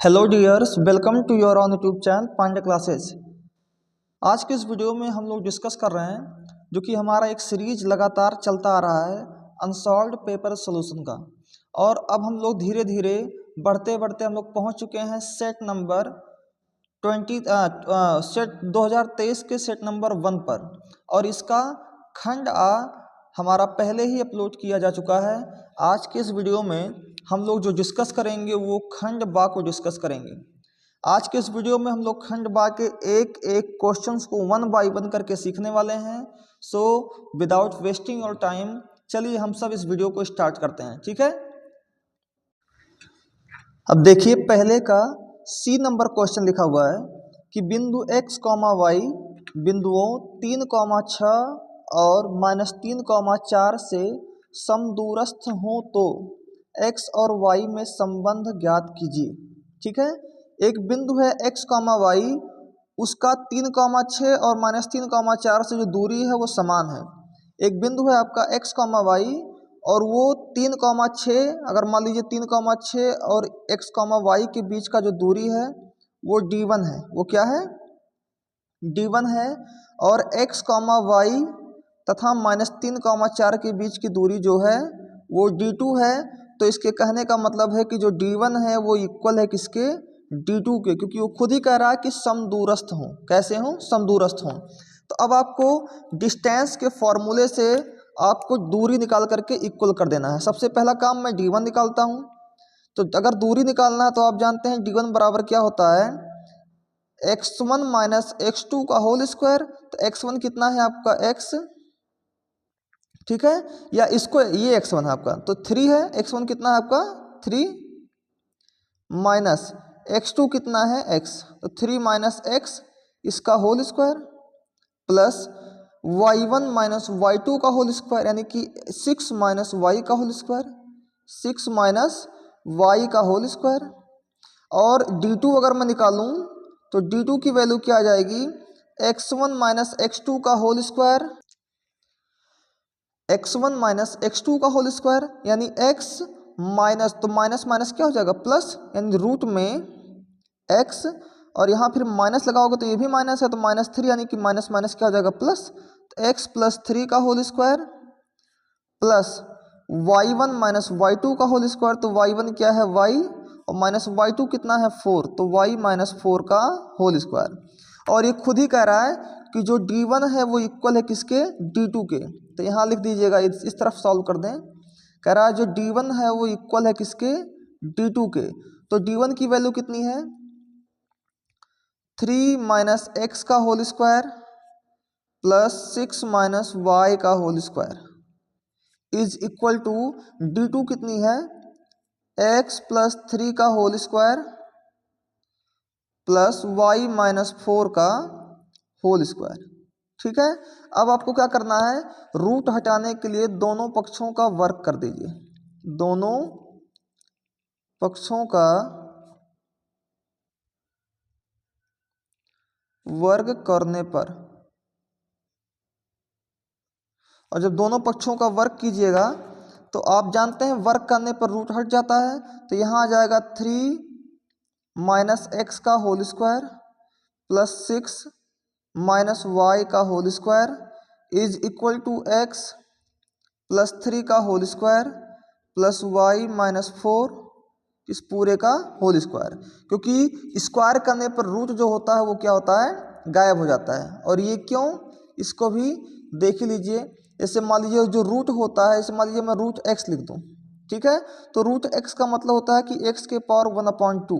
Hello dears, welcome to your own YouTube channel Pandey classes. आज के इस वीडियो में हम लोग डिस्कस कर रहे हैं जो कि हमारा एक सीरीज लगातार चलता आ रहा है अनसॉल्व्ड पेपर सॉल्यूशन का। और अब हम लोग धीरे धीरे बढ़ते बढ़ते हम लोग पहुंच चुके हैं सेट नंबर 2023 के सेट नंबर 1 पर। और इसका खंड आ हमारा पहले ही अपलोड किया जा चुका है। आज के इस वीडियो में हम लोग जो डिस्कस करेंगे वो खंड बा को डिस्कस करेंगे। आज के इस वीडियो में हम लोग खंड बा के एक एक क्वेश्चंस को 1 बाय 1 करके सीखने वाले हैं। सो विदाउट वेस्टिंग और टाइम चलिए हम सब इस वीडियो को स्टार्ट करते हैं, ठीक है। अब देखिए पहले का सी नंबर क्वेश्चन लिखा हुआ है कि बिंदु x, y बिंदुओं 3, 6 और -3, 4 से समदूरस्थ हों तो x और y में संबंध ज्ञात कीजिए। ठीक है, एक बिंदु है x, y, उसका 3, 6 और -3, 4 से जो दूरी है वो समान है। एक बिंदु है आपका x, y और वो 3, 6, अगर मान लीजिए 3, 6 और x, y के बीच का जो दूरी है वो d1 है। वो क्या है? d1 है। और x, y तथा -3, 4 के बीच की दूरी जो है वो d2 है। तो इसके कहने का मतलब है कि जो d1 है वो इक्वल है किसके? d2 के, क्योंकि वो खुद ही कह रहा है कि समदूरस्थ हों। कैसे हों? समदूरस्थ हों। तो अब आपको डिस्टेंस के फॉर्मूले से आपको दूरी निकाल करके इक्वल कर देना है। सबसे पहला काम मैं d1 निकालता हूँ। तो अगर दूरी निकालना है तो आप जानते हैं d1 बराबर क्या होता है? x1 माइनस x2 का होल स्क्वायर। तो x1 कितना है आपका? x, ठीक है, या इसको ये x1 है आपका तो 3 है। x1 कितना है आपका? 3 माइनस x2 कितना है? x, तो 3 माइनस x इसका whole square plus y1 minus y2 का होल स्क्वायर, यानी कि 6 माइनस y का होल स्क्वायर, 6 माइनस y का होल स्क्वायर। और d2 अगर मैं निकालूं तो d2 की वैल्यू क्या आ जाएगी? x1 माइनस x2 का whole square, x1 minus x2 का होल स्क्वायर, यानी x माइनस, तो माइनस माइनस क्या हो जाएगा? प्लस, यानी रूट में x और यहाँ फिर माइनस लगाओगे तो ये भी माइनस है तो -3, यानी कि माइनस माइनस क्या हो जाएगा? प्लस। तो x प्लस 3 का whole square plus y1 minus y2 का होल स्क्वायर, तो y1 क्या है? y, और माइनस y2 कितना है? 4, तो y माइनस 4 का होल स्क्वायर। और ये खुद ही कह रहा है कि जो d1 है वो इक्वल है किसके? d2 के। तो यहाँ लिख दीजिएगा, इस तरफ सॉल्व कर दें। कह रहा है जो d1 है वो इक्वल है किसके? d2 के। तो d1 की वैल्यू कितनी है? 3 माइनस एक्स का whole square plus 6 minus y का whole square is equal to d2 कितनी है? x प्लस 3 का whole square plus y minus 4 का होल स्क्वायर। ठीक है, अब आपको क्या करना है? रूट हटाने के लिए दोनों पक्षों का वर्ग कर दीजिए। दोनों पक्षों का वर्ग करने पर, और जब दोनों पक्षों का वर्ग कीजिएगा तो आप जानते हैं वर्ग करने पर रूट हट जाता है। तो यहाँ आ जाएगा 3 माइनस एक्स का whole square plus 6 minus y का whole square is equal to x plus 3 का whole square plus y minus 4 इस पूरे का होल स्क्वायर। क्योंकि स्क्वायर करने पर रूट जो होता है वो क्या होता है? गायब हो जाता है। और ये क्यों? इसको भी देख लीजिए। जैसे मान लीजिए जो रूट होता है, जैसे मान लीजिए मैं रूट एक्स लिख दूं, ठीक है, तो रूट एक्स का मतलब होता है कि एक्स के पावर 1/2।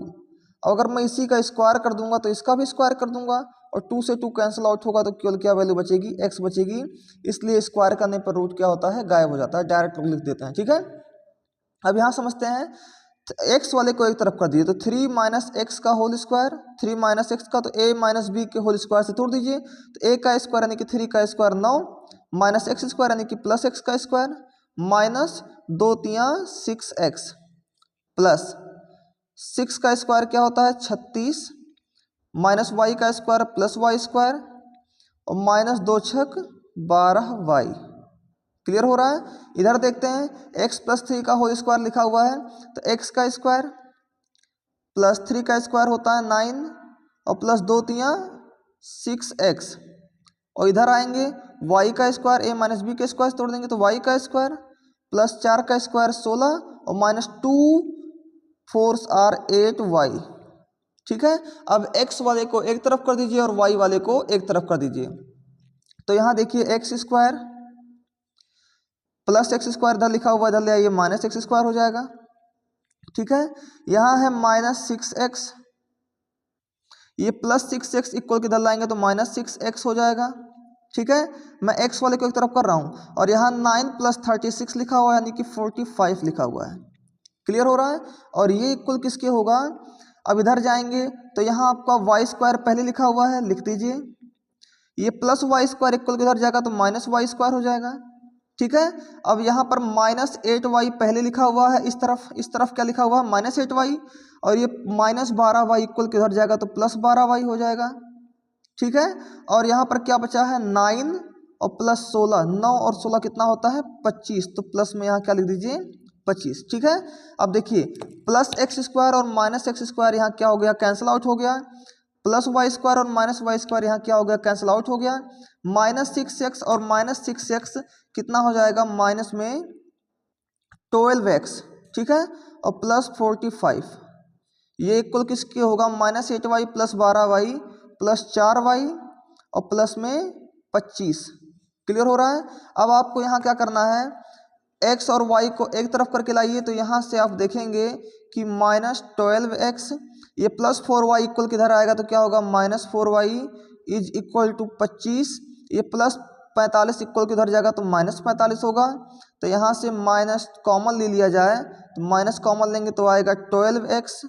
अगर मैं इसी का स्क्वायर कर दूंगा तो इसका भी स्क्वायर कर दूंगा और 2 से 2 कैंसिल आउट होगा तो केवल क्या वैल्यू बचेगी? एक्स बचेगी। इसलिए स्क्वायर करने पर रूट क्या होता है? गायब हो जाता है। डायरेक्ट लिख देते हैं, ठीक है। अब यहाँ समझते हैं, एक्स वाले को एक तरफ कर दीजिए तो 3 माइनस एक्स का होल स्क्वायर, 3 माइनस एक्स का तो a माइनस बी के होल स्क्वायर से तोड़ दीजिए। तो a का स्क्वायर यानी कि 3 का स्क्वायर 9 माइनस एक्स स्क्वायर यानी कि प्लस एक्स का स्क्वायर माइनस 2 तिया 6x प्लस 6 का स्क्वायर क्या होता है? 36 माइनस वाई का स्क्वायर प्लस वाई स्क्वायर और माइनस 2 छक 12y। क्लियर हो रहा है? इधर देखते हैं, x प्लस 3 का होल स्क्वायर लिखा हुआ है तो x का स्क्वायर प्लस 3 का स्क्वायर होता है 9 और प्लस 2 तियाँ 6x और इधर आएंगे y का स्क्वायर a माइनस बी के स्क्वायर तोड़ देंगे तो y का स्क्वायर प्लस 4 का स्क्वायर 16 और माइनस 2 4 आर 8y। ठीक है, अब x वाले को एक तरफ कर दीजिए और y वाले को एक तरफ कर दीजिए। तो यहाँ देखिए x square plus x square इधर लिखा हुआ इधर ले आइए माइनस एक्स स्क्वायर हो जाएगा। ठीक है, यहाँ है माइनस 6x, ये प्लस 6x इक्वल किधर लाएंगे तो माइनस 6x हो जाएगा। ठीक है, मैं x वाले को एक तरफ कर रहा हूँ और यहाँ 9 प्लस 36 लिखा हुआ है यानी कि 45 लिखा हुआ है। क्लियर हो रहा है, और ये इक्वल किसके होगा। अब इधर जाएंगे तो यहाँ आपका वाई स्क्वायर पहले लिखा हुआ है, लिख दीजिए। ये प्लस वाई स्क्वायर इक्वल किधर जाएगा तो माइनस वाई स्क्वायर हो जाएगा। ठीक है, अब यहाँ पर माइनस 8y पहले लिखा हुआ है, इस तरफ क्या लिखा हुआ है माइनस 8y, और ये माइनस 12y इक्वल किधर जाएगा तो प्लस 12y हो जाएगा। ठीक है, और यहाँ पर क्या बचा है 9 और प्लस 16, 9 और 16 कितना होता है 25, तो प्लस में यहाँ क्या लिख दीजिए 25। ठीक है, अब देखिए प्लस एक्स स्क्वायर और माइनस एक्स स्क्वायर यहाँ क्या हो गया कैंसिल आउट हो गया, प्लस वाई स्क्वायर और माइनस वाई स्क्वायर यहाँ क्या हो गया कैंसिल आउट हो गया, माइनस 6x और माइनस 6x कितना हो जाएगा माइनस में 12x। ठीक है, और प्लस 45 ये इक्वल किसके होगा minus 8y plus 12y plus 4y और प्लस में 25। क्लियर हो रहा है। अब आपको यहाँ क्या करना है x और y को एक तरफ करके लाइए, तो यहाँ से आप देखेंगे कि माइनस 12x ये प्लस 4y इक्वल किधर आएगा तो क्या होगा minus 4y is equal to 25, ये प्लस 45 इक्वल किधर जाएगा तो माइनस 45 होगा। तो यहाँ से माइनस कॉमन ले लिया जाए तो माइनस कॉमन लेंगे तो आएगा 12x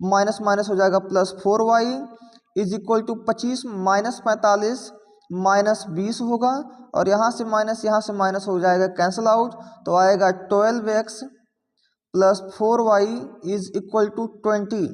माइनस माइनस हो जाएगा plus 4y is equal to 25 minus 45 minus 20 होगा, और यहाँ से माइनस हो जाएगा कैंसिल आउट, तो आएगा 12x plus 4y is equal to 20।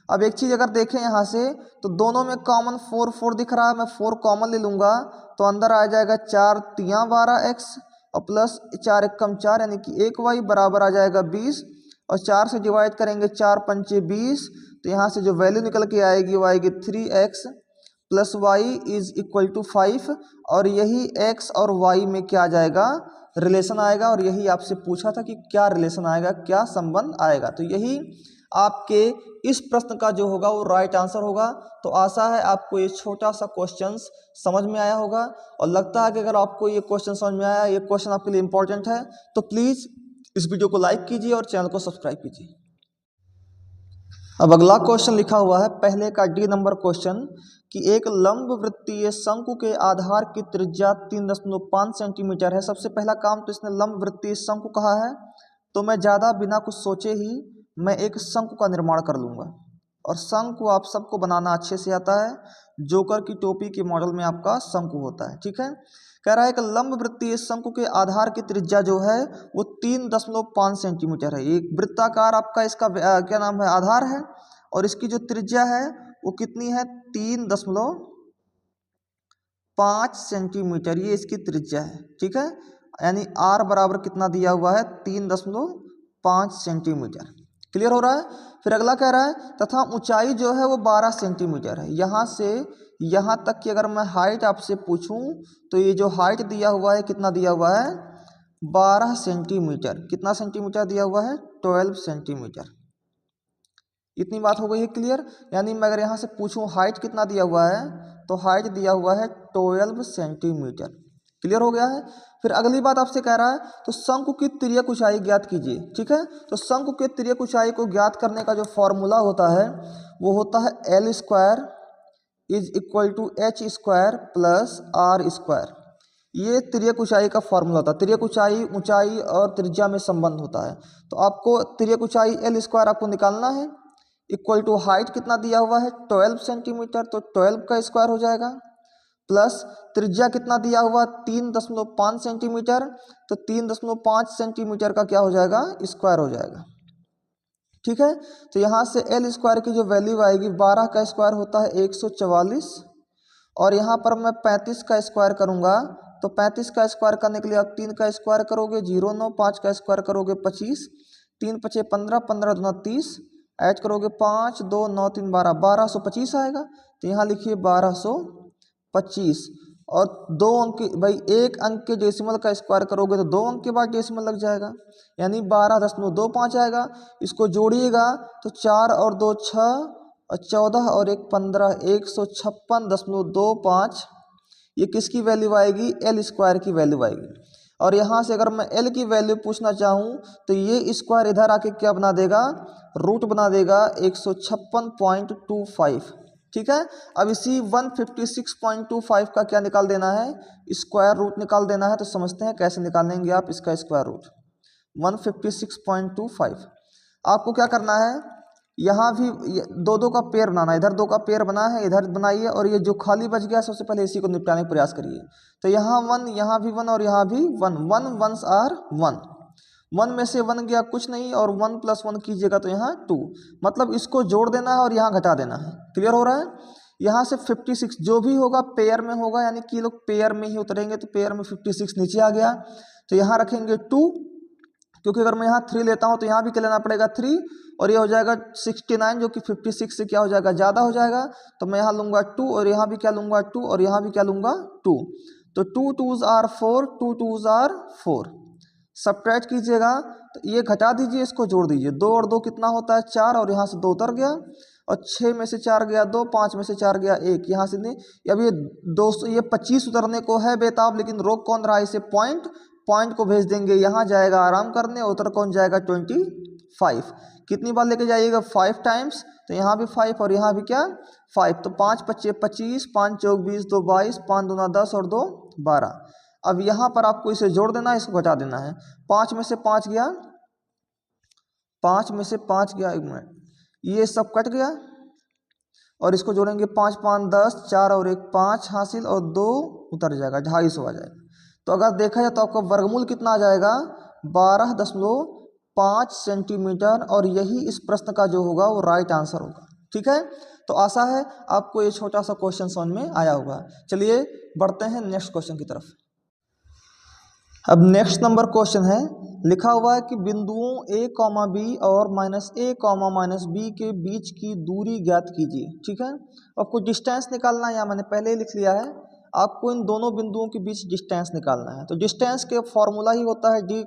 अब एक चीज़ अगर देखें यहाँ से तो दोनों में कॉमन 4 दिख रहा है, मैं 4 कॉमन ले लूँगा तो अंदर आ जाएगा 4 तियाँ 12x और प्लस 4 एकम 4 यानी कि 1y बराबर आ जाएगा 20, और 4 से डिवाइड करेंगे 4 पंचे 20, तो यहाँ से जो वैल्यू निकल के आएगी वो आएगी 3x plus y is equal to 5, और यही x और y में क्या आ जाएगा रिलेशन आएगा, और यही आपसे पूछा था कि क्या रिलेशन आएगा क्या संबंध आएगा। तो यही आपके इस प्रश्न का जो होगा वो राइट आंसर होगा। तो आशा है आपको ये छोटा सा क्वेश्चन समझ में आया होगा, और लगता है कि अगर आपको ये क्वेश्चन समझ में आया, ये क्वेश्चन आपके लिए इंपॉर्टेंट है, तो प्लीज़ इस वीडियो को लाइक कीजिए और चैनल को सब्सक्राइब कीजिए। अब अगला क्वेश्चन लिखा हुआ है पहले का डी नंबर क्वेश्चन कि एक लंब वृत्तीय शंकु के आधार की त्रिज्या 3.5 सेंटीमीटर है। सबसे पहला काम तो इसने लंब वृत्तीय शंकु कहा है, तो मैं ज़्यादा बिना कुछ सोचे ही मैं एक शंकु का निर्माण कर लूँगा, और शंकु आप सबको बनाना अच्छे से आता है, जोकर की टोपी के मॉडल में आपका शंकु होता है। ठीक है, कह रहा है कि लंब वृत्तीय शंकु के आधार की त्रिज्या जो है वो 3.5 सेंटीमीटर है। एक वृत्ताकार आपका इसका क्या नाम है आधार है, और इसकी जो त्रिज्या है वो कितनी है 3.5 सेंटीमीटर, ये इसकी त्रिज्या है। ठीक है, यानी r बराबर कितना दिया हुआ है 3.5 सेंटीमीटर। क्लियर हो रहा है। फिर अगला कह रहा है तथा ऊंचाई जो है वो 12 सेंटीमीटर है। यहाँ से यहाँ तक की अगर मैं हाइट आपसे पूछूं तो ये जो हाइट दिया हुआ है कितना दिया हुआ है 12 सेंटीमीटर। कितना सेंटीमीटर दिया हुआ है 12 सेंटीमीटर। इतनी बात हो गई है क्लियर। यानी मैं अगर यहाँ से पूछूं हाइट कितना दिया हुआ है तो हाइट दिया हुआ है 12 सेंटीमीटर। क्लियर हो गया है। फिर अगली बात आपसे कह रहा है तो शंकु की तिर्यक ऊंचाई ज्ञात कीजिए। ठीक है, तो शंकु के तिर्यक ऊंचाई को ज्ञात करने का जो फॉर्मूला होता है वो होता है L square is equal to H square plus R square. ये तिर्यक ऊंचाई का फॉर्मूला होता है। तिर्यक ऊंचाई और त्रिज्या में संबंध होता है। तो आपको तिर्यक ऊंचाई L स्क्वायर आपको निकालना है, इक्वल टू हाइट कितना दिया हुआ है 12 सेंटीमीटर, तो 12 का स्क्वायर हो जाएगा, प्लस त्रिज्या कितना दिया हुआ 3.5 सेंटीमीटर, तो 3.5 सेंटीमीटर का क्या हो जाएगा स्क्वायर हो जाएगा। ठीक है, तो यहाँ से L स्क्वायर की जो वैल्यू आएगी 12 का स्क्वायर होता है 144, और यहाँ पर मैं 35 का स्क्वायर करूँगा तो 35 का स्क्वायर करने के लिए आप 3 का स्क्वायर करोगे 0 9, 5 का स्क्वायर करोगे 25, 3 5 15, 15 दूना 30, ऐड करोगे 5 2 9 3 12, 1225 आएगा। तो यहाँ लिखिए 1225। और 2 अंक भाई, एक अंक के डेसिमल का स्क्वायर करोगे तो 2 अंक के बाद डेसिमल लग जाएगा, यानी 12.25 आएगा। इसको जोड़िएगा तो 4 और 2 6 और 14 और 1 15, 156.25। ये किसकी वैल्यू आएगी? एल स्क्वायर की वैल्यू आएगी। और यहाँ से अगर मैं एल की वैल्यू पूछना चाहूँ तो ये स्क्वायर इधर आके क्या बना देगा? रूट बना देगा 156.25। ठीक है। अब इसी 156.25 का क्या निकाल देना है? स्क्वायर रूट निकाल देना है। तो समझते हैं कैसे निकालेंगे आप इसका स्क्वायर रूट। 156.25 आपको क्या करना है? यहाँ भी दो दो का पेयर बनाना है, इधर 2 का पेयर बना है, इधर बनाइए, और ये जो खाली बच गया सबसे पहले इसी को निपटाने का प्रयास करिए। तो यहाँ 1, यहाँ भी 1 और यहाँ भी 1, 1 1s आर 1, 1 में से 1 गया कुछ नहीं, और 1 + 1 कीजिएगा तो यहाँ 2, मतलब इसको जोड़ देना है और यहाँ घटा देना है। क्लियर हो रहा है? यहाँ से 56 जो भी होगा पेयर में होगा, यानी कि लोग पेयर में ही उतरेंगे, तो पेयर में 56 नीचे आ गया। तो यहाँ रखेंगे 2, क्योंकि अगर मैं यहाँ 3 लेता हूँ तो यहाँ भी क्या लेना पड़ेगा 3, और ये हो जाएगा 69 जो कि 56 से क्या हो जाएगा? ज़्यादा हो जाएगा। तो मैं यहाँ लूँगा 2, और यहाँ भी क्या लूँगा 2, और यहाँ भी क्या लूँगा 2। तो 2 2s are 4, 2 2s are 4। Subtract कीजिएगा तो ये घटा दीजिए, इसको जोड़ दीजिए। 2 और 2 कितना होता है? 4, और यहाँ से 2 उतर गया, और 6 में से 4 गया 2, 5 में से 4 गया 1, यहाँ से नहीं। अब ये 200 ये 25 उतरने को है बेताब, लेकिन रोक कौन रहा है इसे? पॉइंट को भेज देंगे, यहाँ जाएगा आराम करने, उतर कौन जाएगा? 25। कितनी बार लेके जाइएगा? 5 टाइम्स। तो यहाँ भी 5 और यहाँ भी क्या? 5। तो 5 × 5 = 25, 5 × 4 = 20, 2 22, 5 दूना 10 और 2 12। अब यहाँ पर आपको इसे जोड़ देना है, इसको घटा देना है। 5 में से 5 गया, 5 में से 5 गया, 1 मिनट, ये सब कट गया, और इसको जोड़ेंगे 5 5 10, 4 और 1 5 हासिल, और 2 उतर जाएगा, 250 आ जाएगा। तो अगर देखा जाए तो आपका वर्गमूल कितना आ जाएगा? 12.5 सेंटीमीटर, और यही इस प्रश्न का जो होगा वो राइट आंसर होगा। ठीक है। तो आशा है आपको ये छोटा सा क्वेश्चन समझ में आया होगा। चलिए बढ़ते हैं नेक्स्ट क्वेश्चन की तरफ। अब नेक्स्ट नंबर क्वेश्चन है, लिखा हुआ है कि बिंदुओं a, b और -a, -b के बीच की दूरी ज्ञात कीजिए। ठीक है। आपको डिस्टेंस निकालना है, या मैंने पहले ही लिख लिया है, आपको इन दोनों बिंदुओं के बीच डिस्टेंस निकालना है। तो डिस्टेंस के फॉर्मूला ही होता है d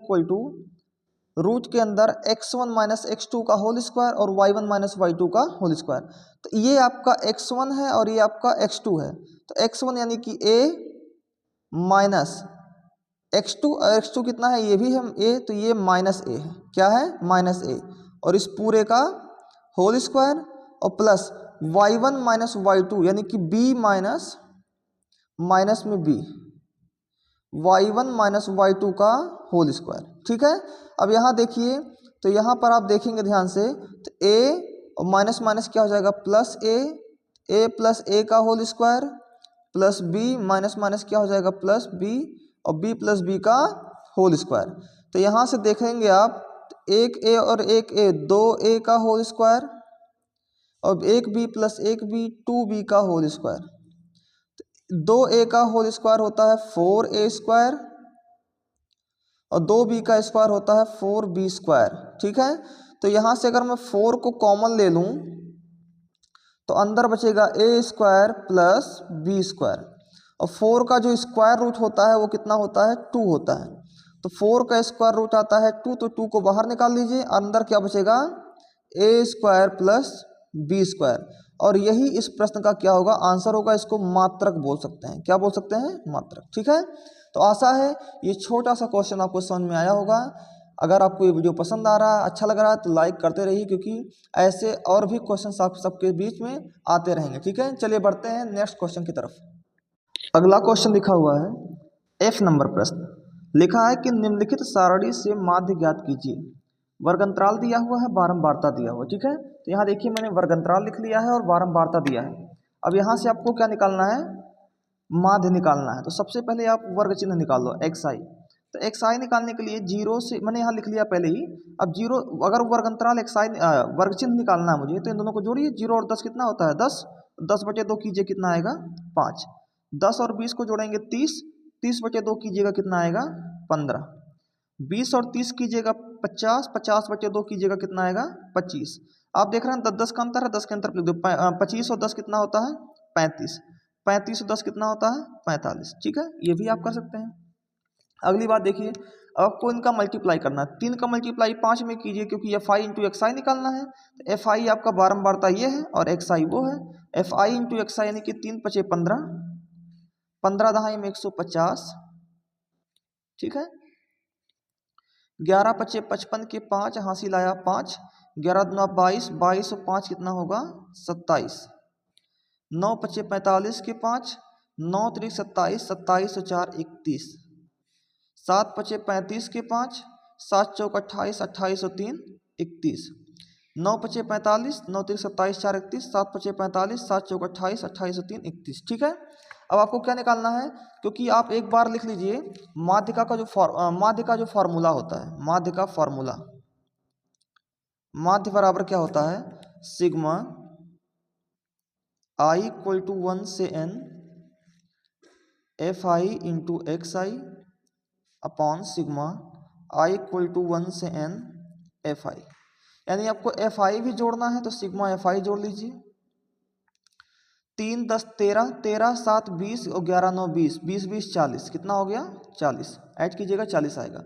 = रूट के अंदर x1 - x2 का होल स्क्वायर और y1 - y2 का होल स्क्वायर। तो ये आपका x1 है और ये आपका x2 है। तो x1 यानी कि a माइनस x2, और x2 कितना है? ये भी है a, तो ये -a है। क्या है? -a, और इस पूरे का होल स्क्वायर, और प्लस y1 - y2 यानी कि b माइनस में b, y1 - y2 का होल स्क्वायर। ठीक है। अब यहाँ देखिए, तो यहाँ पर आप देखेंगे ध्यान से, तो a और माइनस माइनस क्या हो जाएगा? a + a का whole square, plus b minus minus क्या हो जाएगा? +b, और b + b का होल स्क्वायर। तो यहाँ से देखेंगे आप, एक a और एक a, 2a का होल स्क्वायर, और एक b + एक b, 2b का होल स्क्वायर। 2a का होल स्क्वायर होता है 4a², और 2b का स्क्वायर होता है 4b²। ठीक है। तो यहाँ से अगर मैं 4 को कॉमन ले लूँ तो अंदर बचेगा a² + b², और 4 का जो स्क्वायर रूट होता है वो कितना होता है? 2 होता है। तो 4 का स्क्वायर रूट आता है 2, तो 2 को बाहर निकाल लीजिए, अंदर क्या बचेगा? a² + b²। और यही इस प्रश्न का क्या होगा? आंसर होगा। इसको मात्रक बोल सकते हैं। क्या बोल सकते हैं? मात्रक। ठीक है। तो आशा है ये छोटा सा क्वेश्चन आपको समझ में आया होगा। अगर आपको ये वीडियो पसंद आ रहा है, अच्छा लग रहा है, तो लाइक करते रहिए, क्योंकि ऐसे और भी क्वेश्चन आप सबके बीच में आते रहेंगे। ठीक है। चलिए बढ़ते हैं नेक्स्ट क्वेश्चन की तरफ। अगला क्वेश्चन लिखा हुआ है, F नंबर प्रश्न। लिखा है कि निम्नलिखित सारणी से माध्य ज्ञात कीजिए। वर्गंतराल दिया हुआ है, बारंबारता दिया हुआ है। ठीक है। तो यहाँ देखिए, मैंने वर्गंतराल लिख लिया है और बारंबारता दिया है। अब यहाँ से आपको क्या निकालना है? माध्य निकालना है। तो सबसे पहले आप वर्ग चिन्ह निकाल लो, xi। तो xi निकालने के लिए 0 से, मैंने यहाँ लिख लिया पहले ही। अब 0, अगर वर्गंतराल xi वर्ग चिन्ह निकालना है मुझे, तो इन दोनों को जोड़िए। 0 और 10 कितना होता है? 10। 10/2 कीजिए, कितना आएगा? 5। 10 और 20 को जोड़ेंगे 30, 30/2 कीजिएगा, कितना आएगा? 15। 20 और 30 कीजिएगा 50, 50/2 कीजिएगा, कितना आएगा? 25। आप देख रहे हैं 10 10 का अंतर है, 10 के अंतर लिख दो। 25 और 10 कितना होता है? 35। 35 और 10 कितना होता है? 45। ठीक है, ये भी आप कर सकते हैं। अगली बात देखिए, आपको इनका मल्टीप्लाई करना है। 3 का मल्टीप्लाई 5 में कीजिए, क्योंकि एफ आई इंटू एक्स आई निकालना है। तो एफ आई आपका बारंबारता ये है और एक्स आई वो है। एफ आई इंटू एक्स आई यानी कि 3 पचे 15, 15 दहाई में 150। ठीक है, 11 पचे 55 के 5 हासिल आया 5, 11 दूना 22, 22 और 5 कितना होगा? 27। 9 पचे 45 के 5, 9 त्रिक 27, 27 और 4 31। 7 पचे 35 के 5, 7 चौक 28, 28 और 3 31। 9 पचे 45, 9 त्रिक 27, 4 31, 7 पचे 45, 7 चौक 28, 28 और 3 31। ठीक है, अब आपको क्या निकालना है? क्योंकि आप एक बार लिख लीजिए माध्यिका का जो फॉर्मूला होता है, माध्य का फॉर्मूला, माध्य बराबर क्या होता है? सिग्मा आई इक्वल टू 1 से n f i into x i upon sigma i equal to 1 से n एफ आई। यानी आपको एफ आई भी जोड़ना है तो सिग्मा एफ आई जोड़ लीजिए। 3 10 13, 13 7 20 और 11 9 20, 20 20 40, कितना हो गया? 40। ऐड कीजिएगा 40 आएगा।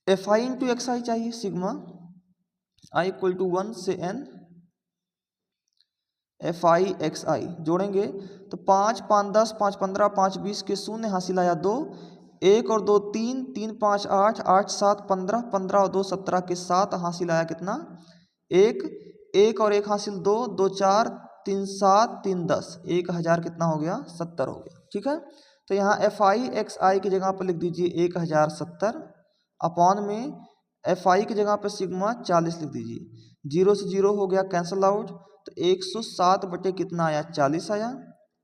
एफ आई इंटू एक्स आई चाहिए, सिग्मा आई इक्वल टू 1 से n एफ आई एक्स आई जोड़ेंगे तो 5 5 10, 5 15, 5 20 के शून्य हासिल आया 2, 1 और 2 3, 3 5 8, 8 7 15, 15 और 2 17 के 7 हासिल आया कितना? 1, 1 और 1 हासिल 2, 2 4, 3 7, 3 10, 1000 कितना हो गया? 70 हो गया। ठीक है, तो यहाँ एफ आई एक्स आई की जगह पर लिख दीजिए 1070, अपॉन में एफ आई की जगह पर सिग्मा 40 लिख दीजिए। 0 से 0 हो गया कैंसल आउट, तो 107 बटे कितना आया? 40 आया,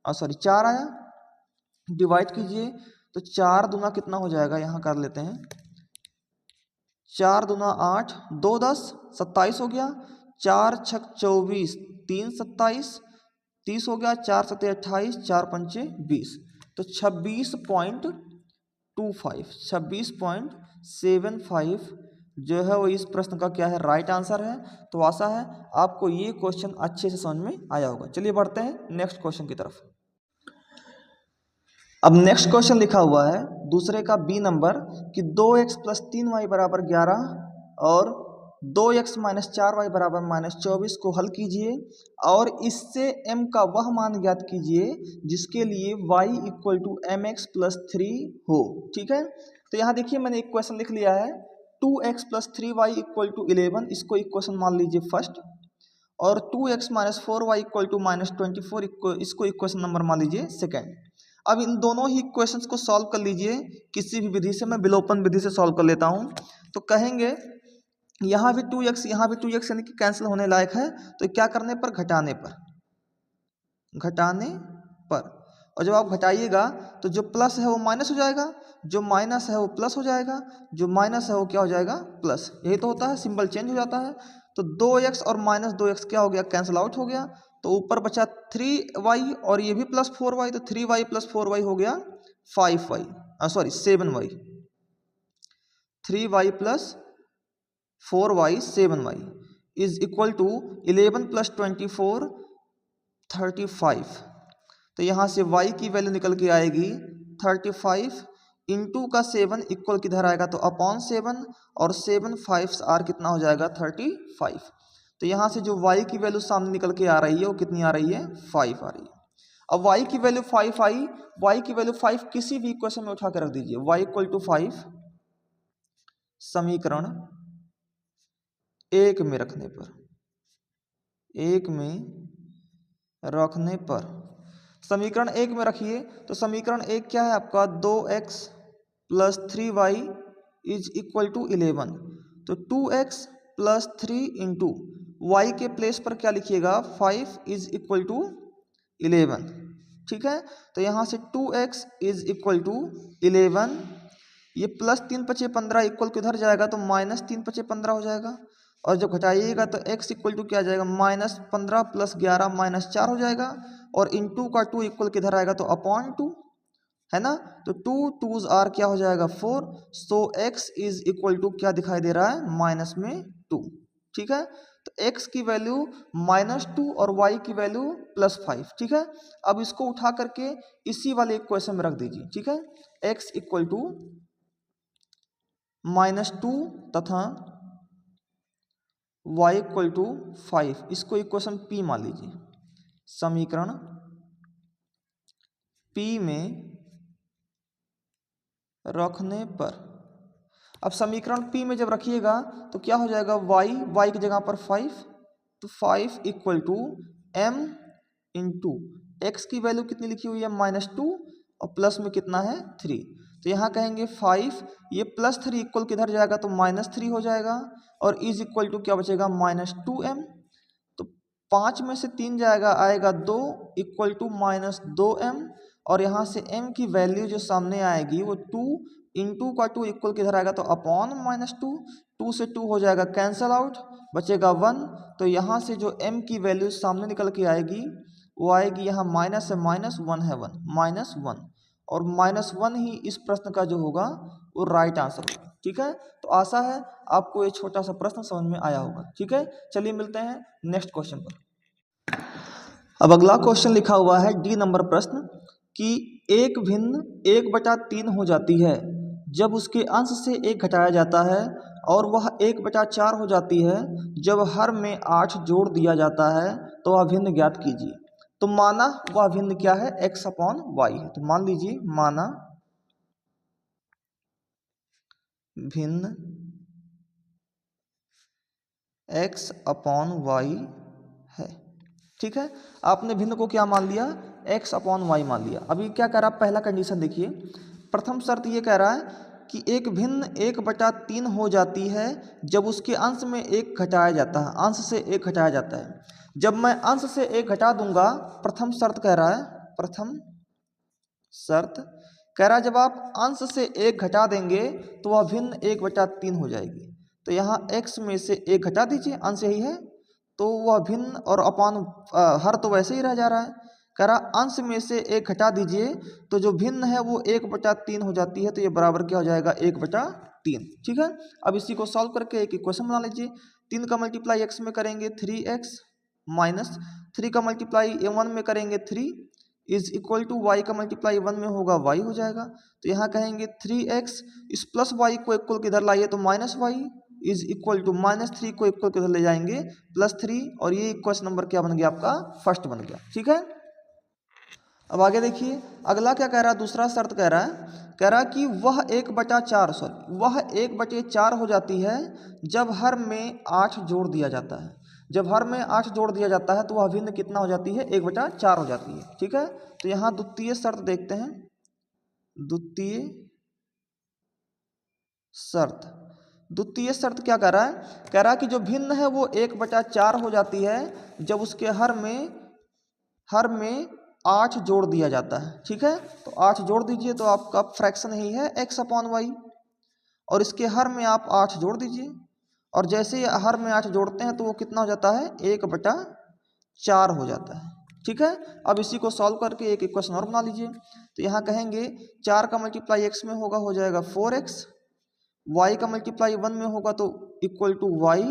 और सॉरी 4 आया। डिवाइड कीजिए तो 4 दूना कितना हो जाएगा? यहाँ कर लेते हैं, 4 दूना 8, 2 10, 27 हो गया। 4 छक 24, 3 27, 30 हो गया। 4 सत्ते 28, 4 पंचे 20, तो 26.25, 26.75 जो है वो इस प्रश्न का क्या है? राइट आंसर है। तो आशा है आपको ये क्वेश्चन अच्छे से समझ में आया होगा। चलिए बढ़ते हैं नेक्स्ट क्वेश्चन की तरफ। अब नेक्स्ट क्वेश्चन लिखा हुआ है दूसरे का बी नंबर कि 2x प्लस 3y बराबर 11 और 2x माइनस 4y बराबर माइनस 24 को हल कीजिए और इससे m का वह मान ज्ञात कीजिए जिसके लिए y equal to mx plus 3 हो। ठीक है, तो यहाँ देखिए मैंने एक क्वेश्चन लिख लिया है 2x plus 3y equal to 11, इसको इक्वेशन मान लीजिए फर्स्ट, और 2x minus 4y equal to minus 24 इसको इक्वेशन नंबर मान लीजिए सेकेंड। अब इन दोनों ही इक्वेशंस को सॉल्व कर लीजिए किसी भी विधि से। मैं विलोपन विधि से सॉल्व कर लेता हूँ। तो कहेंगे यहाँ भी 2x, यहाँ भी 2x यानी कि कैंसिल होने लायक है, तो क्या करने पर? घटाने पर, घटाने पर। और जब आप घटाइएगा तो जो प्लस है वो माइनस हो जाएगा, जो माइनस है वो प्लस हो जाएगा, जो माइनस है वो क्या हो जाएगा? प्लस। यही तो होता है, सिंबल चेंज हो जाता है। तो 2x और माइनस 2x क्या हो गया? कैंसिल आउट हो गया। तो ऊपर बचा 3y और ये भी प्लस 4y, तो 3y प्लस 4y हो गया 5y, sorry 7y। 3y plus 4y 7y is equal to 11 plus 24 35। तो यहाँ से y की वैल्यू निकल के आएगी 35 इंटू का 7 इक्वल किधर आएगा? तो अपॉन 7, और 7 5 आर कितना हो जाएगा? 35। तो यहाँ से जो y की वैल्यू सामने निकल के आ रही है वो कितनी आ रही है? 5 आ रही है। अब y की वैल्यू 5 आई, y की वैल्यू 5 किसी भी इक्वेशन में उठा के रख दीजिए। y इक्वल टू 5 समीकरण 1 में रखने पर, 1 में रखने पर, समीकरण 1 में रखिए तो समीकरण 1 क्या है आपका? 2x plus 3y is equal to 11। तो 2x प्लस 3 इंटू वाई के प्लेस पर क्या लिखिएगा? 5 इज इक्वल टू 11। ठीक है, तो यहाँ से 2x इज इक्वल टू 11, ये प्लस 3 पचे 15 इक्वल किधर जाएगा? तो माइनस 3 पचे 15 हो जाएगा। और जब घटाइएगा तो x इक्वल टू क्या जाएगा? माइनस 15 प्लस 11 माइनस 4 हो जाएगा, और इंटू का 2 इक्वल किधर आएगा? तो अपॉन 2 है ना। तो 2 2s आर क्या हो जाएगा? 4। सो x इज इक्वल टू क्या दिखाई दे रहा है? माइनस में 2। ठीक है, तो x की वैल्यू -2 और y की वैल्यू +5, ठीक है। अब इसको उठा करके इसी वाले इक्वेशन में रख दीजिए, ठीक है। x इक्वल टू -2 तथा y इक्वल टू 5, इसको इक्वेशन p मान लीजिए। समीकरण p में रखने पर, अब समीकरण p में जब रखिएगा तो क्या हो जाएगा, y की जगह पर 5, तो 5 equal to m into x की वैल्यू कितनी लिखी हुई है -2 और प्लस में कितना है 3, तो यहाँ कहेंगे 5, ये +3 इक्वल किधर जाएगा तो -3 हो जाएगा और इज इक्वल टू क्या बचेगा -2m, तो 5 में से 3 जाएगा, आएगा 2 इक्वल टू -2m और यहाँ से m की वैल्यू जो सामने आएगी वो 2 इंटू का 2 इक्वल किधर आएगा तो अपॉन -2, 2 से 2 हो जाएगा कैंसल आउट, बचेगा 1, तो यहाँ से जो m की वैल्यू सामने निकल के आएगी वो आएगी यहाँ माइनस है -1 है -1 और -1 ही इस प्रश्न का जो होगा वो राइट आंसर होगा, ठीक है। तो आशा है आपको ये छोटा सा प्रश्न समझ में आया होगा, ठीक है। चलिए मिलते हैं नेक्स्ट क्वेश्चन पर। अब अगला क्वेश्चन लिखा हुआ है डी नंबर प्रश्न कि एक भिन्न 1/3 हो जाती है जब उसके अंश से 1 घटाया जाता है और वह 1/4 हो जाती है जब हर में 8 जोड़ दिया जाता है, तो वह भिन्न ज्ञात कीजिए। तो माना वह भिन्न क्या है, x/y है, तो मान लीजिए माना भिन्न x/y है, ठीक है। आपने भिन्न को क्या मान लिया, x/y मान लिया। अभी क्या कह रहा है, पहला कंडीशन देखिए, प्रथम शर्त ये कह रहा है कि एक भिन्न 1/3 हो जाती है जब उसके अंश में 1 घटाया जाता है, अंश से 1 घटाया जाता है। जब मैं अंश से 1 घटा दूंगा, प्रथम शर्त कह रहा है, प्रथम शर्त कह रहा है जब आप अंश से 1 घटा देंगे तो वह भिन्न 1/3 हो जाएगी। तो यहाँ x में से 1 घटा दीजिए, अंश यही है, तो वह भिन्न और अपान हर तो वैसे ही रह जा रहा है। कह रहा अंश में से 1 घटा दीजिए तो जो भिन्न है वो 1/3 हो जाती है, तो ये बराबर क्या हो जाएगा 1/3, ठीक है। अब इसी को सॉल्व करके एक इक्वेशन बना लीजिए। 3 का मल्टीप्लाई x में करेंगे 3x माइनस 3 का मल्टीप्लाई 1 में करेंगे 3 इज इक्वल टू y का मल्टीप्लाई 1 में होगा y हो जाएगा। तो यहाँ कहेंगे 3x, इस प्लस y को इक्वल किधर लाइए तो -y इज इक्वल टू -3 को इक्वल किधर ले जाएंगे +3, और ये इक्वेशन नंबर क्या बन गया आपका, फर्स्ट बन गया, ठीक है। अब आगे देखिए अगला क्या कह रहा है, दूसरा शर्त कह रहा है कि वह 1/4 हो जाती है जब हर में 8 जोड़ दिया जाता है। जब हर में 8 जोड़ दिया जाता है तो वह भिन्न कितना हो जाती है, 1/4 हो जाती है, ठीक है। तो यहाँ द्वितीय शर्त देखते हैं, द्वितीय शर्त क्या कह रहा है कि जो भिन्न है वो 1/4 हो जाती है जब उसके हर में 8 जोड़ दिया जाता है, ठीक है। तो 8 जोड़ दीजिए तो आपका फ्रैक्शन ही है x/y, और इसके हर में आप 8 जोड़ दीजिए, और जैसे ही हर में 8 जोड़ते हैं तो वो कितना हो जाता है, 1/4 हो जाता है, ठीक है। अब इसी को सॉल्व करके एक इक्वेशन और बना लीजिए। तो यहाँ कहेंगे 4 का मल्टीप्लाई x में होगा, हो जाएगा 4x, y का मल्टीप्लाई 1 में होगा तो इक्वल टू y,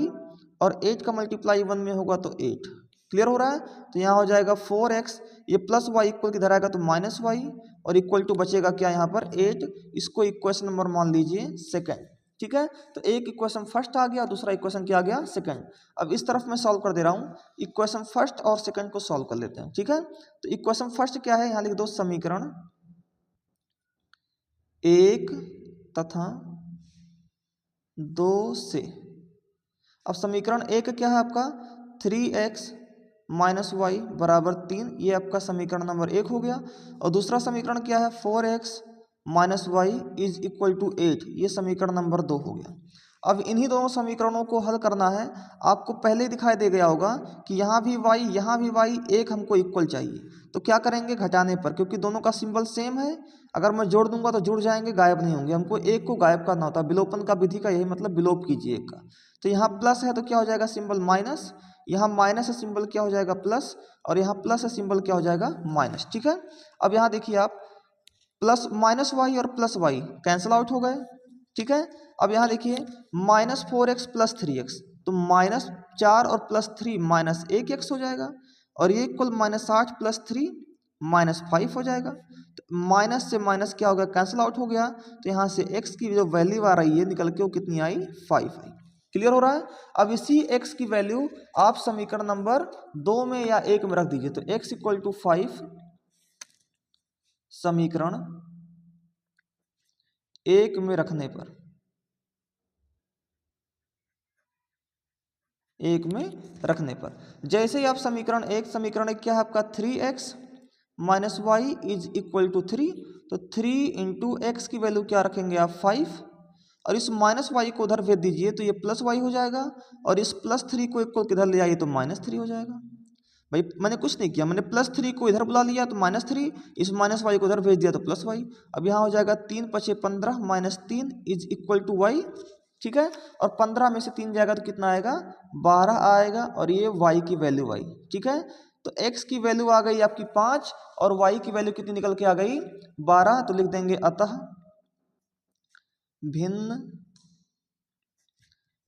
और 8 का मल्टीप्लाई 1 में होगा तो 8। क्लियर हो रहा है। तो यहाँ हो जाएगा 4x, ये प्लस y इक्वल किधर आएगा तो -y, और इक्वल टू बचेगा क्या यहाँ पर 8। इसको इक्वेशन नंबर मान लीजिए सेकंड, ठीक है। तो एक इक्वेशन फर्स्ट आ गया, दूसरा इक्वेशन क्या आ गया, सेकंड। अब इस तरफ मैं सॉल्व कर दे रहा हूँ, इक्वेशन फर्स्ट और सेकंड को सॉल्व कर लेते हैं, ठीक है। तो इक्वेशन फर्स्ट क्या है, यहाँ लिख दो समीकरण 1 तथा 2 से। अब समीकरण 1 क्या है आपका, 3x माइनस वाई बराबर 3, ये आपका समीकरण नंबर 1 हो गया। और दूसरा समीकरण क्या है, 4x minus y is equal to 8, ये समीकरण नंबर 2 हो गया। अब इन्हीं दोनों समीकरणों को हल करना है। आपको पहले ही दिखाई दे गया होगा कि यहाँ भी y यहाँ भी y, एक हमको इक्वल चाहिए। तो क्या करेंगे, घटाने पर, क्योंकि दोनों का सिंबल सेम है, अगर मैं जोड़ दूंगा तो जुड़ जाएंगे, गायब नहीं होंगे। हमको एक को गायब करना होता है, विलोपन का विधि का यही मतलब, विलोप कीजिए एक का। तो यहाँ प्लस है तो क्या हो जाएगा सिंबल माइनस, यहाँ माइनस है सिंबल क्या हो जाएगा प्लस, और यहाँ प्लस है सिंबल क्या हो जाएगा माइनस, ठीक है। अब यहाँ देखिए आप, प्लस माइनस वाई और प्लस वाई कैंसिल आउट हो गए, ठीक है। अब यहाँ देखिए -4x + 3x, तो -4 और +3 -1x हो जाएगा, और ये इक्वल -8 + 3 -5 हो जाएगा। तो माइनस से माइनस क्या हो गया, कैंसिल आउट हो गया। तो यहाँ से x की जो वैल्यू आ रही है निकल के वो कितनी आई, 5 आई। क्लियर हो रहा है। अब इसी x की वैल्यू आप समीकरण नंबर 2 में या 1 में रख दीजिए। तो x = 5 समीकरण 1 में रखने पर, 1 में रखने पर जैसे ही आप समीकरण 1 क्या है आपका 3x - y = 3। तो 3 × x की वैल्यू क्या रखेंगे आप 5, और इस -y को उधर भेज दीजिए तो ये +y हो जाएगा, और इस +3 को इक्वल किधर ले आइए तो -3 हो जाएगा। भाई मैंने कुछ नहीं किया, मैंने +3 को इधर बुला लिया तो -3, इस -y को उधर भेज दिया तो +y। अब यहाँ हो जाएगा 3 × 5 = 15 -3 = y। ठीक है, और 15 में से 3 जाएगा तो कितना आएगा, 12 आएगा, और ये y की वैल्यू आई। ठीक है, तो x की वैल्यू आ गई आपकी 5 और y की वैल्यू कितनी निकल के आ गई, 12। तो लिख देंगे अतः भिन्न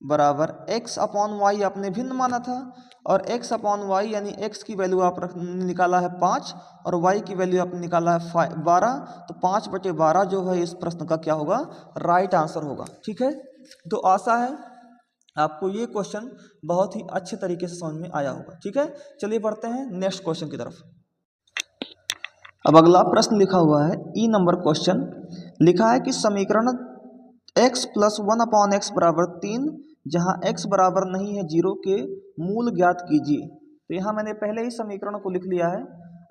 बराबर x/y आपने भिन्न माना था, और x/y यानी x की वैल्यू आप निकाला है 5 और y की वैल्यू आपने निकाला है 12। तो 5/12 जो है इस प्रश्न का क्या होगा, राइट आंसर होगा। ठीक है, तो आशा है आपको ये क्वेश्चन बहुत ही अच्छे तरीके से समझ में आया होगा। ठीक है, चलिए बढ़ते हैं नेक्स्ट क्वेश्चन की तरफ। अब अगला प्रश्न लिखा हुआ है ई नंबर क्वेश्चन, लिखा है कि समीकरण x + 1/x = 3 जहाँ x बराबर नहीं है 0 के मूल ज्ञात कीजिए। तो यहाँ मैंने पहले ही समीकरण को लिख लिया है,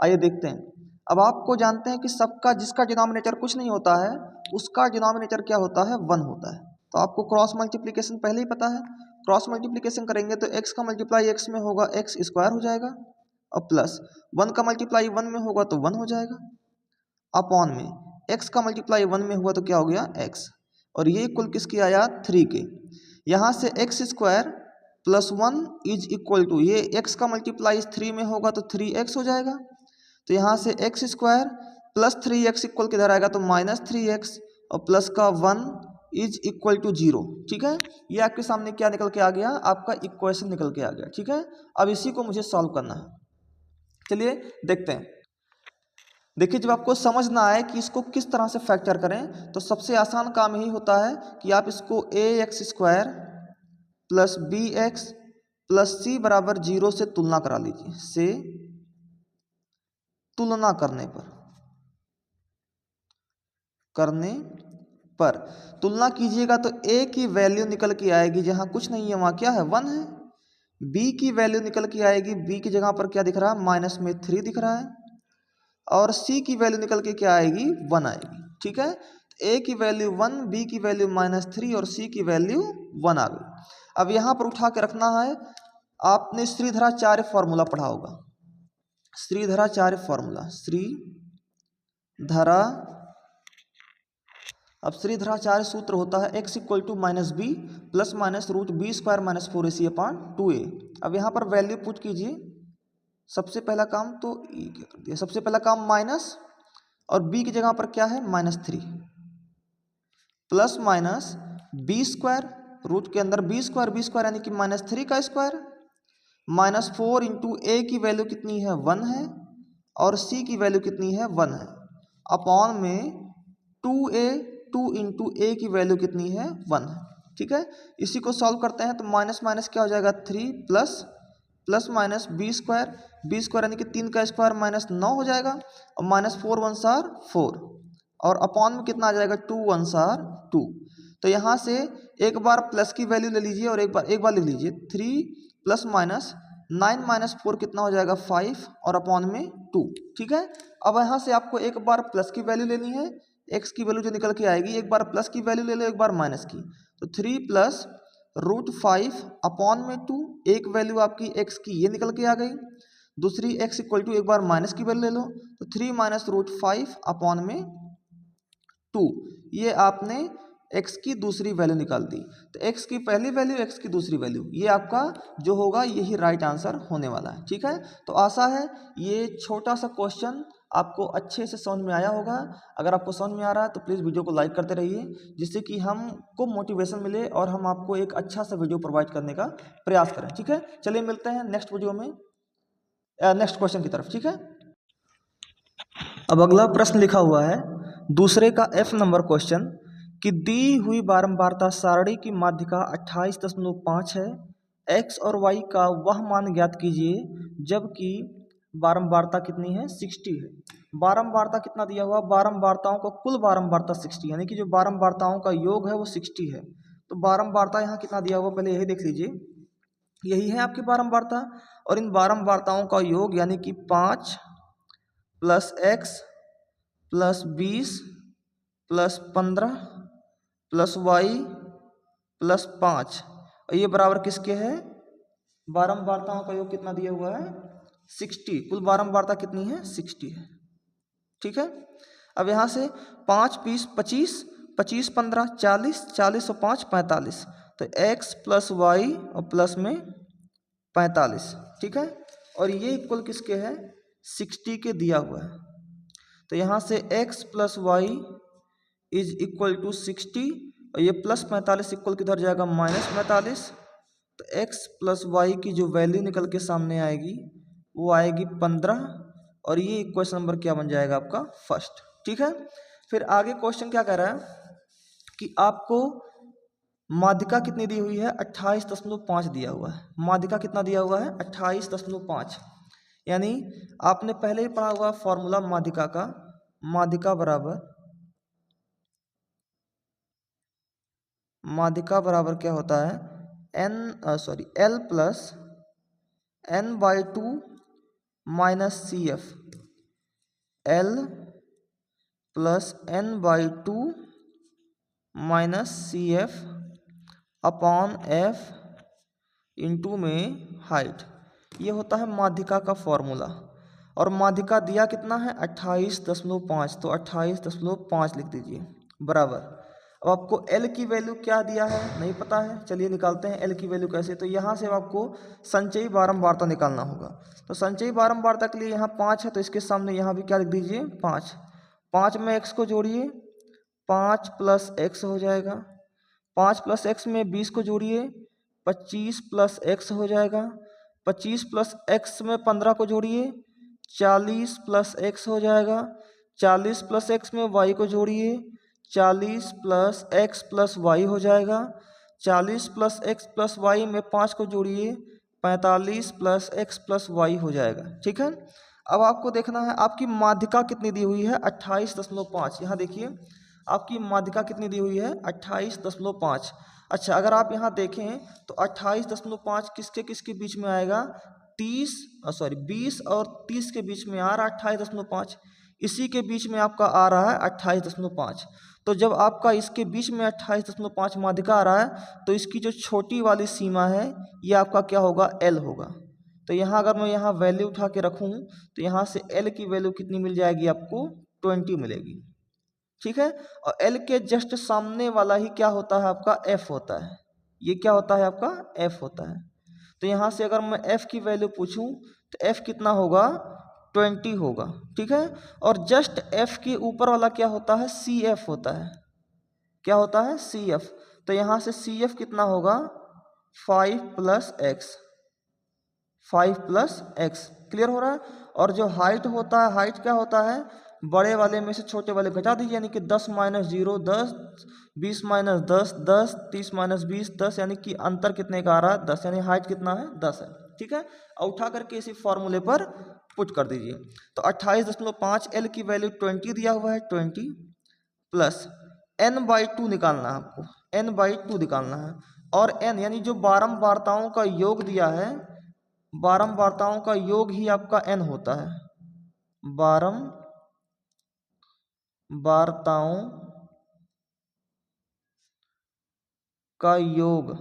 आइए देखते हैं। अब आपको जानते हैं कि सबका जिसका डिनोमिनेटर कुछ नहीं होता है उसका डिनोमिनेटर क्या होता है, 1 होता है। तो आपको क्रॉस मल्टीप्लिकेशन पहले ही पता है, क्रॉस मल्टीप्लिकेशन करेंगे तो x का मल्टीप्लाई x में होगा x² हो जाएगा, और प्लस 1 का मल्टीप्लाई 1 में होगा तो 1 हो जाएगा, अपॉन में x का मल्टीप्लाई 1 में हुआ तो क्या हो गया x, और ये कुल किसकी आया 3 के। यहाँ से x² + 1 = ये x का मल्टीप्लाई 3 में होगा तो 3x हो जाएगा। तो यहाँ से x² + 3x इक्वल किधर आएगा तो -3x, और प्लस का 1 = 0। ठीक है, ये आपके सामने क्या निकल के आ गया, आपका इक्वेशन निकल के आ गया। ठीक है, अब इसी को मुझे सॉल्व करना है। चलिए देखते हैं। देखिए, जब आपको समझ ना आए कि इसको किस तरह से फैक्टर करें तो सबसे आसान काम यही होता है कि आप इसको ax² + bx + c = 0 से तुलना करा लीजिए। से तुलना करने पर तुलना कीजिएगा तो a की वैल्यू निकल के आएगी, जहां कुछ नहीं है वहां क्या है 1 है। b की वैल्यू निकल के आएगी, b की जगह पर क्या दिख रहा है -3 दिख रहा है, और c की वैल्यू निकल के क्या आएगी 1 आएगी। ठीक है, a की वैल्यू 1, b की वैल्यू -3 और c की वैल्यू 1 आ गई। अब यहाँ पर उठा के रखना है, आपने श्रीधराचार्य फॉर्मूला पढ़ा होगा, श्रीधराचार्य फॉर्मूला, अब श्रीधराचार्य सूत्र होता है x = -b ± √b² - 4ac/2a। अब यहाँ पर वैल्यू पुट कीजिए। सबसे पहला काम तो e क्या कर दिया, सबसे पहला काम माइनस, और b की जगह पर क्या है -3 प्लस b², रूट के अंदर b² यानी कि -3 का स्क्वायर, -4 × a की वैल्यू कितनी है 1 है, और c की वैल्यू कितनी है 1 है, अपॉन में 2a, 2 × a की वैल्यू कितनी है 1 है। ठीक है, इसी को सॉल्व करते हैं तो माइनस माइनस क्या हो जाएगा 3 प्लस b² यानी कि 3 का स्क्वायर -9 हो जाएगा, और -4 × 1 = 4, और अपॉन में कितना आ जाएगा 2 × 1 = 2। तो यहाँ से एक बार प्लस की वैल्यू ले लीजिए और एक बार लिख लीजिए 3 ± 9 - 4 कितना हो जाएगा 5, और अपॉन में 2। ठीक है, अब यहाँ से आपको एक बार प्लस की वैल्यू लेनी है, x की वैल्यू जो निकल के आएगी, एक बार प्लस की वैल्यू ले लो, एक बार माइनस की। तो 3 + √5 अपॉन में 2, एक वैल्यू आपकी x की ये निकल के आ गई, दूसरी x = एक बार माइनस की वैल्यू ले लो, तो 3 - √5 अपॉन में 2, ये आपने x की दूसरी वैल्यू निकाल दी। तो x की पहली वैल्यू, x की दूसरी वैल्यू, ये आपका जो होगा यही राइट आंसर होने वाला है। ठीक है, तो आशा है ये छोटा सा क्वेश्चन आपको अच्छे से समझ में आया होगा। अगर आपको समझ में आ रहा है तो प्लीज़ वीडियो को लाइक करते रहिए, जिससे कि हमको मोटिवेशन मिले और हम आपको एक अच्छा सा वीडियो प्रोवाइड करने का प्रयास करें। ठीक है, चलिए मिलते हैं नेक्स्ट वीडियो में, नेक्स्ट क्वेश्चन की तरफ। ठीक है, अब अगला प्रश्न लिखा हुआ है दूसरे का F नंबर क्वेश्चन कि दी हुई बारंबारता सारणी की माध्यिका 28.5 है। x और y का वह मान ज्ञात कीजिए जबकि बारंबारता कितनी है, 60 है। बारंबारता कितना दिया हुआ, बारंबारताओं का कुल बारंबारता 60, यानी कि जो बारंबारताओं का योग है वो 60 है। तो बारंबारता यहाँ कितना दिया हुआ पहले यही देख लीजिए, यही है आपकी बारंबारता। और इन बारंबारताओं का योग यानी कि 5 plus x plus 20 plus 15 plus y plus 5, और ये बराबर किसके है, बारंबारताओं का योग कितना दिया हुआ है, 60। कुल बारंबारता कितनी है, 60 है। ठीक है, अब यहाँ से 5 20 25, 25 15 40, 40 और 5 45, तो x प्लस वाई और प्लस में 45। ठीक है, और ये इक्वल किसके है, 60 के दिया हुआ है। तो यहाँ से x plus y is equal to 60, और ये प्लस 45 इक्वल किधर जाएगा, माइनस 45। तो x प्लस वाई की जो वैल्यू निकल के सामने आएगी वो आएगी 15, और ये इक्वेशन नंबर क्या बन जाएगा आपका, फर्स्ट। ठीक है, फिर आगे क्वेश्चन क्या कह रहा है कि आपको माध्यिका कितनी दी हुई है, 28.5 दिया हुआ है। माध्यिका कितना दिया हुआ है, 28.5, यानी आपने पहले ही पढ़ा हुआ फॉर्मूला माध्यिका का, माध्यिका बराबर क्या होता है, L plus n/2 minus CF, L plus n/2 minus CF upon F into में हाइट। ये होता है माध्यिका का फॉर्मूला। और माध्यिका दिया कितना है, 28.5, तो 28.5 लिख दीजिए बराबर। अब आपको L की वैल्यू क्या दिया है नहीं पता है, चलिए निकालते हैं L की वैल्यू कैसे। तो यहाँ से आपको संचयी बारंबारता निकालना होगा। तो संचयी बारंबारता के लिए यहाँ 5 है, तो इसके सामने यहाँ भी क्या लिख दीजिए, 5। 5 में x को जोड़िए, 5 प्लस x हो जाएगा। 5 प्लस x में 20 को जोड़िए, 25 प्लस x हो जाएगा। 25 प्लस x में 15 को जोड़िए, 40 प्लस x हो जाएगा। 40 प्लस x में y को जोड़िए, 40 प्लस x प्लस y हो जाएगा। 40 प्लस x प्लस y में 5 को जोड़िए, 45 प्लस x प्लस y हो जाएगा। ठीक है, अब आपको देखना है आपकी माध्यिका कितनी दी हुई है, 28.5। यहाँ देखिए आपकी माध्यिका कितनी दी हुई है, 28.5। अच्छा, अगर आप यहाँ देखें तो 28.5 किसके किसके बीच में आएगा, 20 और 30 के बीच में आ रहा है 28.5, इसी के बीच में आपका आ रहा है 28.5। तो जब आपका इसके बीच में 28.5 माध्यिका आ रहा है तो इसकी जो छोटी वाली सीमा है ये आपका क्या होगा, L होगा। तो यहाँ अगर मैं यहाँ वैल्यू उठा के रखूँ तो यहाँ से L की वैल्यू कितनी मिल जाएगी आपको, 20 मिलेगी। ठीक है, और L के जस्ट सामने वाला ही क्या होता है आपका, F होता है। ये क्या होता है आपका, F होता है। तो यहाँ से अगर मैं F की वैल्यू पूछूं तो F कितना होगा, 20 होगा। ठीक है, और जस्ट F के ऊपर वाला क्या होता है, CF होता है। क्या होता है, CF। तो यहाँ से CF कितना होगा, 5 plus x, 5 plus x। Clear हो रहा है। और जो हाइट होता है, हाइट क्या होता है, बड़े वाले में से छोटे वाले घटा दीजिए, यानी कि 10 माइनस 0 10, 20 माइनस 10 10, 30 माइनस 20 10, यानी कि अंतर कितने का आ रहा है, 10, यानी हाइट कितना है, 10 है। ठीक है, और उठा करके इसी फॉर्मूले पर पुट कर दीजिए। तो 28.5, L की वैल्यू 20 दिया हुआ है, 20 प्लस n/2 निकालना है आपको, n/2 निकालना है। और n यानी जो बारंबारताओं का योग दिया है, बारंबारताओं का योग ही आपका n होता है। बारंबारताओं का योग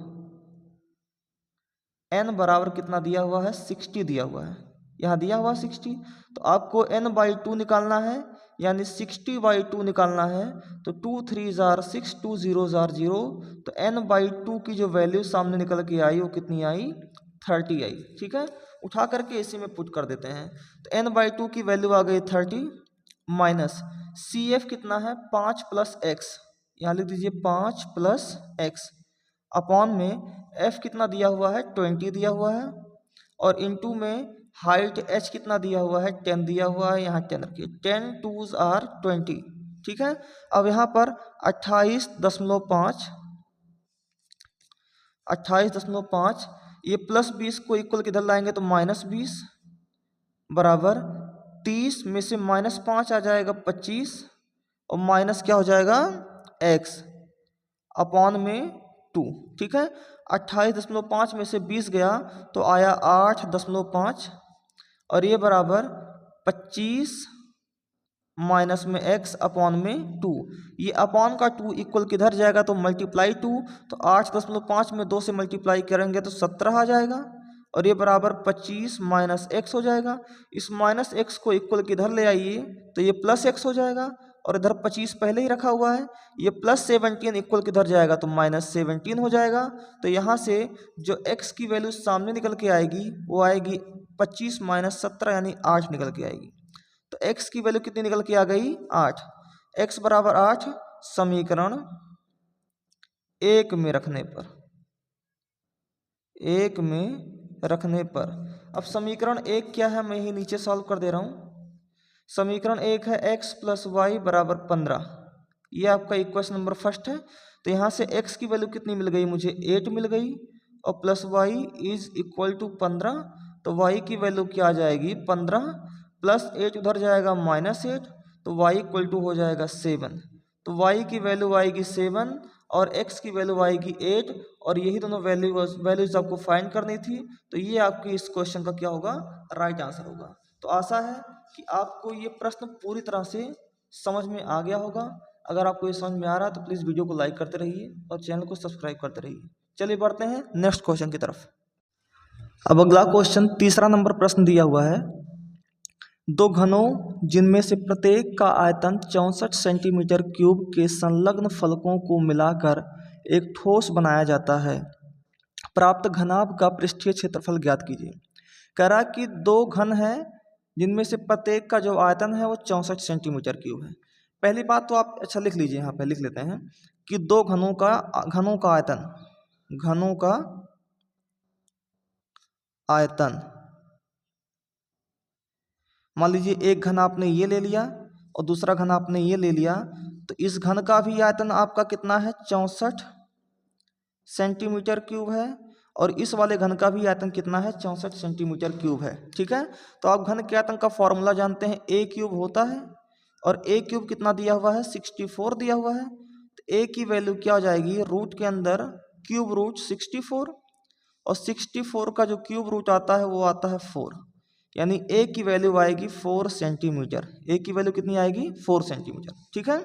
n बराबर कितना दिया हुआ है, 60 दिया हुआ है। यहाँ दिया हुआ 60, तो आपको n/2 निकालना है, यानी 60/2 निकालना है। तो 2 3 जार 6, 2 0 जार 0, तो n/2 की जो वैल्यू सामने निकल के आई वो कितनी आई, 30 आई। ठीक है, उठा करके इसी में पुट कर देते हैं। तो n/2 की वैल्यू आ गई 30 माइनस CF कितना है 5 प्लस एक्स, यहाँ लिख दीजिए 5 प्लस एक्स अपॉन में F कितना दिया हुआ है 20 दिया हुआ है, और इनटू में हाइट H कितना दिया हुआ है 10 दिया हुआ है, यहाँ 10 रखिए, 10 2s are 20। ठीक है, अब यहाँ पर 28.5 ये प्लस 20 को इक्वल किधर लाएंगे तो -20 बराबर 30 में से -5 आ जाएगा 25 और माइनस क्या हो जाएगा x अपॉन में 2। ठीक है, 28.5 में से 20 गया तो आया 8.5 और ये बराबर 25 माइनस में x अपॉन में 2। ये अपॉन का 2 इक्वल किधर जाएगा तो मल्टीप्लाई 2, तो 8.5 में 2 से मल्टीप्लाई करेंगे तो 17 आ जाएगा और ये बराबर 25 माइनस x हो जाएगा। इस माइनस x को इक्वल किधर ले आइए तो ये प्लस x हो जाएगा और इधर 25 पहले ही रखा हुआ है, ये प्लस 17 इक्वल किधर जाएगा तो -17 हो जाएगा। तो यहाँ से जो x की वैल्यू सामने निकल के आएगी वो आएगी 25 माइनस 17 यानी 8 निकल के आएगी। तो x की वैल्यू कितनी निकल के आ गई 8, x बराबर 8 समीकरण 1 में रखने पर, अब समीकरण 1 क्या है मैं ही नीचे सॉल्व कर दे रहा हूँ। समीकरण 1 है x प्लस वाई बराबर 15, ये आपका इक्वेशन नंबर फर्स्ट है। तो यहाँ से x की वैल्यू कितनी मिल गई मुझे 8 मिल गई और plus y is equal to 15, तो y की वैल्यू क्या आ जाएगी 15 प्लस 8 उधर जाएगा -8, तो y इक्वल टू हो जाएगा 7। तो y की वैल्यू आएगी 7 और x की वैल्यू आएगी 8 और यही दोनों वैल्यूज आपको फाइंड करनी थी। तो ये आपकी इस क्वेश्चन का क्या होगा राइट आंसर होगा। तो आशा है कि आपको ये प्रश्न पूरी तरह से समझ में आ गया होगा। अगर आपको ये समझ में आ रहा है तो प्लीज़ वीडियो को लाइक करते रहिए और चैनल को सब्सक्राइब करते रहिए। चलिए बढ़ते हैं नेक्स्ट क्वेश्चन की तरफ। अब अगला क्वेश्चन तीसरा नंबर प्रश्न दिया हुआ है, दो घनों जिनमें से प्रत्येक का आयतन 64 सेंटीमीटर क्यूब के संलग्न फलकों को मिलाकर एक ठोस बनाया जाता है, प्राप्त घनाभ का पृष्ठीय क्षेत्रफल ज्ञात कीजिए। कह रहा कि दो घन हैं जिनमें से प्रत्येक का जो आयतन है वो 64 सेंटीमीटर क्यूब है। पहली बात तो आप अच्छा लिख लीजिए, यहाँ पे लिख लेते हैं कि दो घनों का आयतन मान लीजिए एक घन आपने ये ले लिया और दूसरा घन आपने ये ले लिया, तो इस घन का भी आयतन आपका कितना है 64 सेंटीमीटर क्यूब है और इस वाले घन का भी आयतन कितना है 64 सेंटीमीटर क्यूब है। ठीक है, तो आप घन के आयतन का फॉर्मूला जानते हैं, a क्यूब होता है और a क्यूब कितना दिया हुआ है 64 दिया हुआ है। तो a की वैल्यू क्या हो जाएगी रूट के अंदर क्यूब रूट 64 और 64 का जो क्यूब रूट आता है वो आता है 4, यानी a की वैल्यू आएगी 4 सेंटीमीटर। a की वैल्यू कितनी आएगी 4 सेंटीमीटर। ठीक है,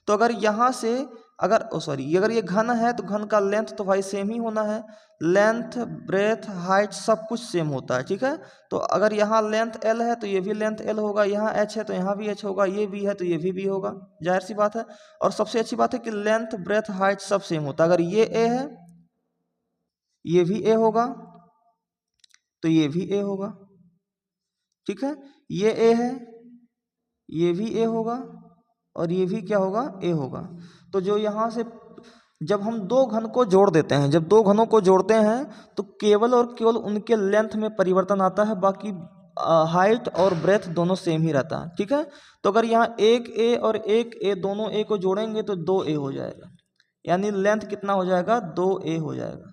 तो अगर यहाँ से अगर ये घन है तो घन का लेंथ तो भाई सेम ही होना है, लेंथ ब्रेथ हाइट सब कुछ सेम होता है। ठीक है, तो अगर यहाँ लेंथ l है तो ये भी लेंथ l होगा, यहाँ h है तो यहाँ भी h होगा, ये b है तो ये भी होगा, जाहिर सी बात है। और सबसे अच्छी बात है कि लेंथ ब्रेथ हाइट सब सेम होता है। अगर ये a है ये भी a होगा तो ये भी a होगा। ठीक है, ये a है ये भी a होगा और ये भी क्या होगा a होगा। तो जो यहाँ से जब हम दो घन को जोड़ देते हैं, जब दो घनों को जोड़ते हैं तो केवल और केवल उनके लेंथ में परिवर्तन आता है, बाकी हाइट और ब्रेथ दोनों सेम ही रहता है। ठीक है, तो अगर यहाँ एक a और एक a दोनों a को जोड़ेंगे तो 2a हो जाएगा, यानी लेंथ कितना हो जाएगा 2a हो जाएगा।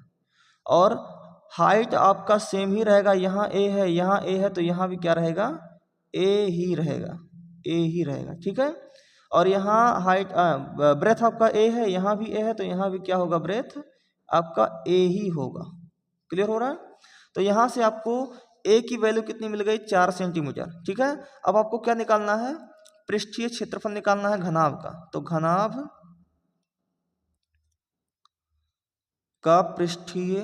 और हाइट आपका सेम ही रहेगा, यहाँ a है यहाँ a है तो यहाँ भी क्या रहेगा a ही रहेगा। ठीक है, और यहाँ हाइट ब्रेथ आपका a है, यहाँ भी a है तो यहाँ भी क्या होगा ब्रेथ आपका a ही होगा। क्लियर हो रहा है। तो यहाँ से आपको a की वैल्यू कितनी मिल गई 4 सेंटीमीटर। ठीक है, अब आपको क्या निकालना है पृष्ठीय क्षेत्रफल निकालना है घनाभ का। तो घनाभ का पृष्ठीय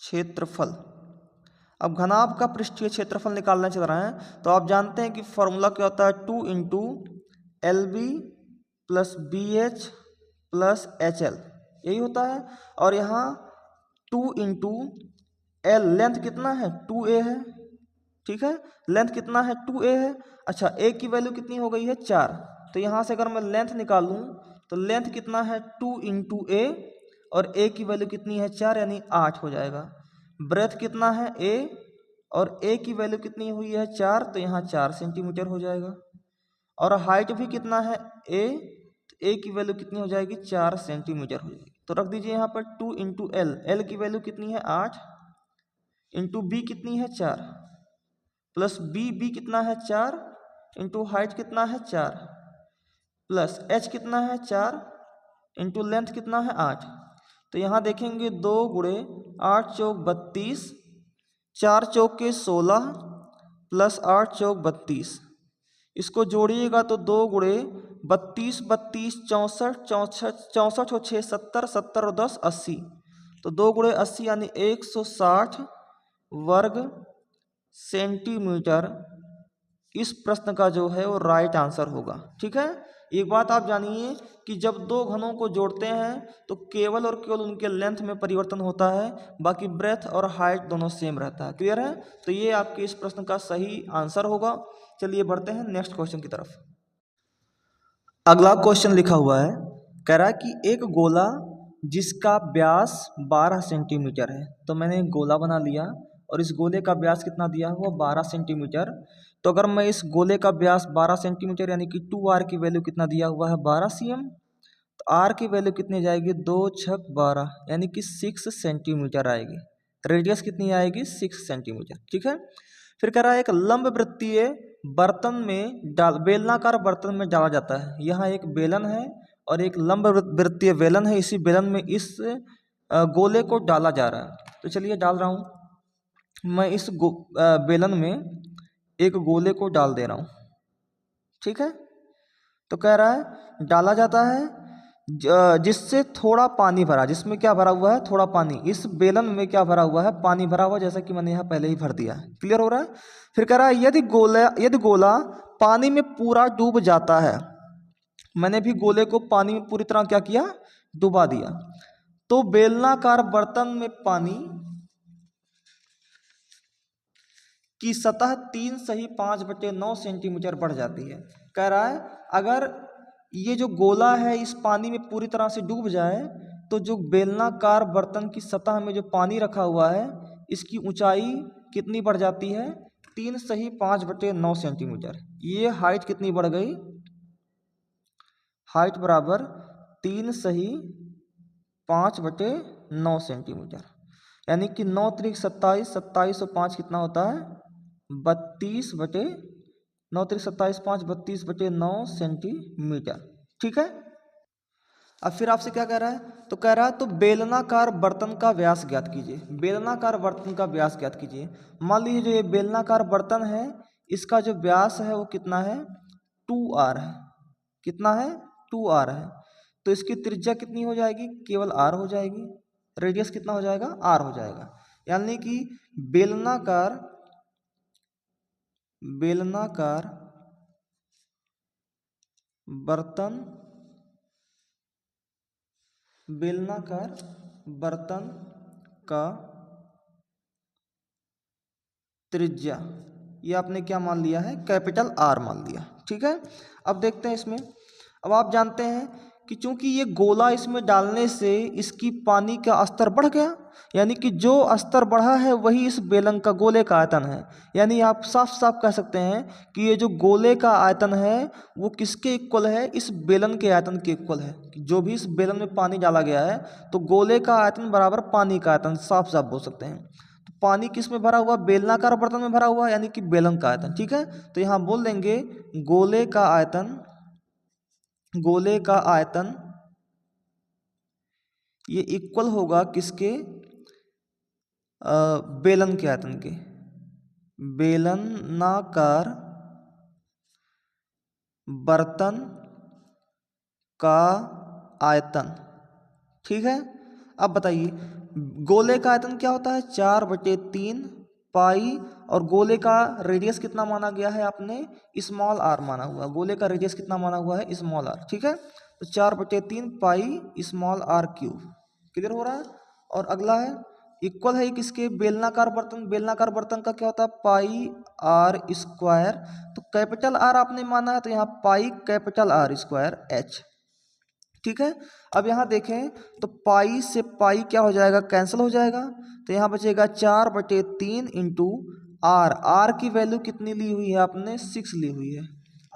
क्षेत्रफल। अब घनाभ का पृष्ठीय क्षेत्रफल निकालना चल रहा है तो आप जानते हैं कि फॉर्मूला क्या होता है 2 into LB plus BH plus HL, यही होता है। और यहाँ 2 इंटू एल लेंथ कितना है 2a है, ठीक है, लेंथ कितना है 2a है। अच्छा a की वैल्यू कितनी हो गई है 4, तो यहाँ से अगर मैं लेंथ निकालूं तो लेंथ कितना है 2 इंटू a और a की वैल्यू कितनी है 4 यानी 8 हो जाएगा। ब्रेथ कितना है a और a की वैल्यू कितनी हुई है 4, तो यहाँ 4 सेंटीमीटर हो जाएगा। और हाइट भी कितना है a, तो a की वैल्यू कितनी हो जाएगी 4 सेंटीमीटर हो जाएगी। तो रख दीजिए यहाँ पर 2 इंटू एल, एल की वैल्यू कितनी है 8 इंटू बी कितनी है 4 प्लस बी कितना है 4 इंटू हाइट कितना है 4 प्लस एच कितना है 4 इंटू लेंथ कितना है 8। तो यहाँ देखेंगे 2 गुणे 8 चौक 32, 4 चौक के 16 प्लस 8 चौक 32, इसको जोड़िएगा तो 2 गुणे 32 32 64 64 64 और 6 70 70 और 10 80, तो 2 गुणे 80 यानी 160 वर्ग सेंटीमीटर इस प्रश्न का जो है वो राइट आंसर होगा। ठीक है, एक बात आप जानिए कि जब दो घनों को जोड़ते हैं तो केवल और केवल उनके लेंथ में परिवर्तन होता है, बाकी ब्रेथ और हाइट दोनों सेम रहता है। क्लियर है, तो ये आपके इस प्रश्न का सही आंसर होगा। चलिए बढ़ते हैं नेक्स्ट क्वेश्चन की तरफ। अगला क्वेश्चन लिखा हुआ है, कह रहा है कि एक गोला जिसका व्यास 12 सेंटीमीटर है, तो मैंने एक गोला बना लिया और इस गोले का व्यास कितना दिया हुआ 12 सेंटीमीटर। तो अगर मैं इस गोले का व्यास 12 सेंटीमीटर यानी कि 2r की वैल्यू कितना दिया हुआ है 12 cm, तो r की वैल्यू कितनी जाएगी 2 छक 12 यानी कि 6 सेंटीमीटर आएगी। रेडियस कितनी आएगी 6 सेंटीमीटर। ठीक है, फिर कह रहा है एक लंब वृत्तीय बर्तन में बेलनाकार बर्तन में डाला जाता है। यहाँ एक बेलन है और एक लंब वृत्तीय बेलन है, इसी बेलन में इस गोले को डाला जा रहा है। तो चलिए डाल रहा हूँ मैं इस बेलन में एक गोले को डाल दे रहा हूँ। ठीक है, तो कह रहा है डाला जाता है जिससे थोड़ा पानी भरा, जिसमें क्या भरा हुआ है थोड़ा पानी, इस बेलन में क्या भरा हुआ है पानी भरा हुआ, जैसा कि मैंने यहाँ पहले ही भर दिया है। क्लियर हो रहा है। फिर कह रहा है यदि गोला पानी में पूरा डूब जाता है, मैंने भी गोले को पानी में पूरी तरह क्या किया डुबा दिया, तो बेलनाकार बर्तन में पानी की सतह 3 सही 5/9 सेंटीमीटर बढ़ जाती है। कह रहा है अगर ये जो गोला है इस पानी में पूरी तरह से डूब जाए तो जो बेलनाकार बर्तन की सतह में जो पानी रखा हुआ है इसकी ऊंचाई कितनी बढ़ जाती है 3 सही 5/9 सेंटीमीटर। ये हाइट कितनी बढ़ गई, हाइट बराबर 3 सही 5/9 सेंटीमीटर, यानी कि 9 त्रिक 27, 27 और 5 कितना होता है 32/9 त्रिक 27 5 32/9 सेंटीमीटर। ठीक है, अब फिर आपसे क्या कह रहा है, तो कह रहा है तो बेलनाकार बर्तन का व्यास ज्ञात कीजिए। बेलनाकार बर्तन का व्यास ज्ञात कीजिए। मान लीजिए जो ये बेलनाकार बर्तन है इसका जो व्यास है वो कितना है 2r है। कितना है 2r है, तो इसकी त्रिज्या कितनी हो जाएगी केवल r हो जाएगी। रेडियस कितना हो जाएगा r हो जाएगा, यानी कि बेलनाकार बर्तन का त्रिज्या ये आपने क्या मान लिया है कैपिटल R मान लिया। ठीक है, अब देखते हैं इसमें। अब आप जानते हैं कि चूंकि ये गोला इसमें डालने से इसकी पानी का स्तर बढ़ गया, यानी कि जो स्तर बढ़ा है वही इस बेलन का गोले का आयतन है। यानी आप साफ साफ कह सकते हैं कि ये जो गोले का आयतन है वो किसके इक्वल है इस बेलन के आयतन के इक्वल है। जो भी इस बेलन में पानी डाला गया है तो गोले का आयतन बराबर पानी का आयतन, साफ साफ बोल सकते हैं। तो पानी किस में भरा हुआ बेलनाकार बर्तन में भरा हुआ यानी कि बेलन का आयतन। ठीक है, तो यहाँ बोल देंगे गोले का आयतन ये इक्वल होगा किसके बेलन के आयतन के। बेलनाकार बर्तन का आयतन। ठीक है, अब बताइए गोले का आयतन क्या होता है 4/3 पाई, और गोले का रेडियस कितना माना गया है आपने स्मॉल r माना हुआ, गोले का रेडियस कितना माना हुआ है स्मॉल r। ठीक है, तो 4/3 pi small r cube. Clear हो रहा है। और अगला है इक्वल है किसके, बेलनाकार बर्तन। बेलनाकार बर्तन का क्या होता है, पाई आर स्क्वायर। तो कैपिटल आर आपने माना है तो यहाँ pi capital R square H. ठीक है, अब यहाँ देखें तो पाई से पाई क्या हो जाएगा, कैंसिल हो जाएगा। तो यहाँ बचेगा 4/3 इंटू आर। आर की वैल्यू कितनी ली हुई है आपने, 6 ली हुई है।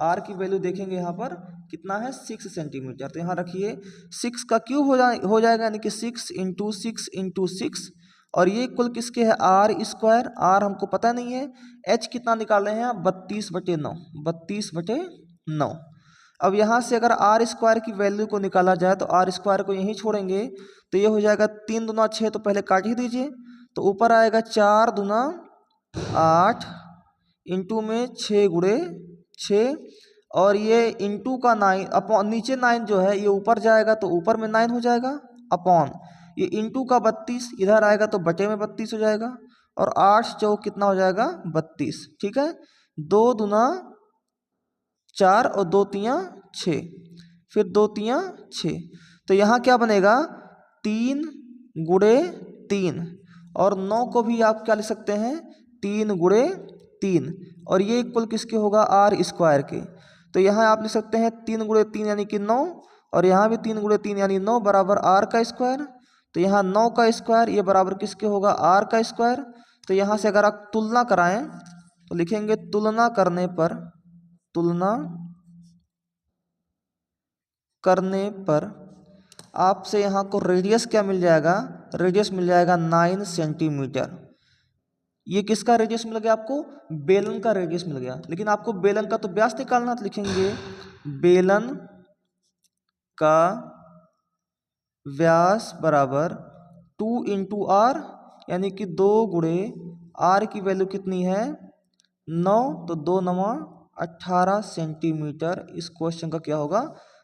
आर की वैल्यू देखेंगे यहाँ पर कितना है, 6 सेंटीमीटर। तो यहाँ रखिए 6 का क्यूब हो जाएगा, यानी कि 6 इंटू 6 इंटू 6। और ये इक्वल किसके है, आर स्क्वायर। आर हमको पता नहीं है। एच कितना निकाल रहे हैं, 32/9। 32/9। अब यहाँ से अगर आर स्क्वायर की वैल्यू को निकाला जाए तो आर स्क्वायर को यहीं छोड़ेंगे तो ये हो जाएगा 3 दूना 6, तो पहले काट ही दीजिए। तो ऊपर आएगा 4 दूना 8 इंटू में 6 गुणे 6, और ये इंटू का 9 अपॉन नीचे 9 जो है ये ऊपर जाएगा तो ऊपर में 9 हो जाएगा, अपॉन ये इंटू का 32 इधर आएगा तो बटे में 32 हो जाएगा, और 8 चौक कितना हो जाएगा, 32। ठीक है, 2 दूना 4 और 2 तियाँ 6, फिर 2 तियाँ 6। तो यहाँ क्या बनेगा, 3 गुणे 3, और 9 को भी आप क्या लिख सकते हैं, 3 गुणे 3, और ये इक्वल किसके होगा, आर स्क्वायर के। तो यहाँ आप लिख सकते हैं 3 गुणे 3 यानी कि 9, और यहाँ भी 3 गुणे 3 यानी 9 बराबर आर का स्क्वायर। तो यहाँ 9 का स्क्वायर ये बराबर किसके होगा, आर का स्क्वायर। तो यहाँ से अगर आप तुलना कराएं तो लिखेंगे तुलना करने पर आपसे यहाँ को रेडियस क्या मिल जाएगा, रेडियस मिल जाएगा 9 सेंटीमीटर। ये किसका रेडियस मिल गया आपको, बेलन का रेडियस मिल गया। लेकिन आपको बेलन का तो व्यास निकालना, तो लिखेंगे बेलन का व्यास बराबर 2 इंटू आर, यानी कि 2 गुणे आर की वैल्यू कितनी है, 9, तो 2 9 18 सेंटीमीटर। इस क्वेश्चन का क्या होगा,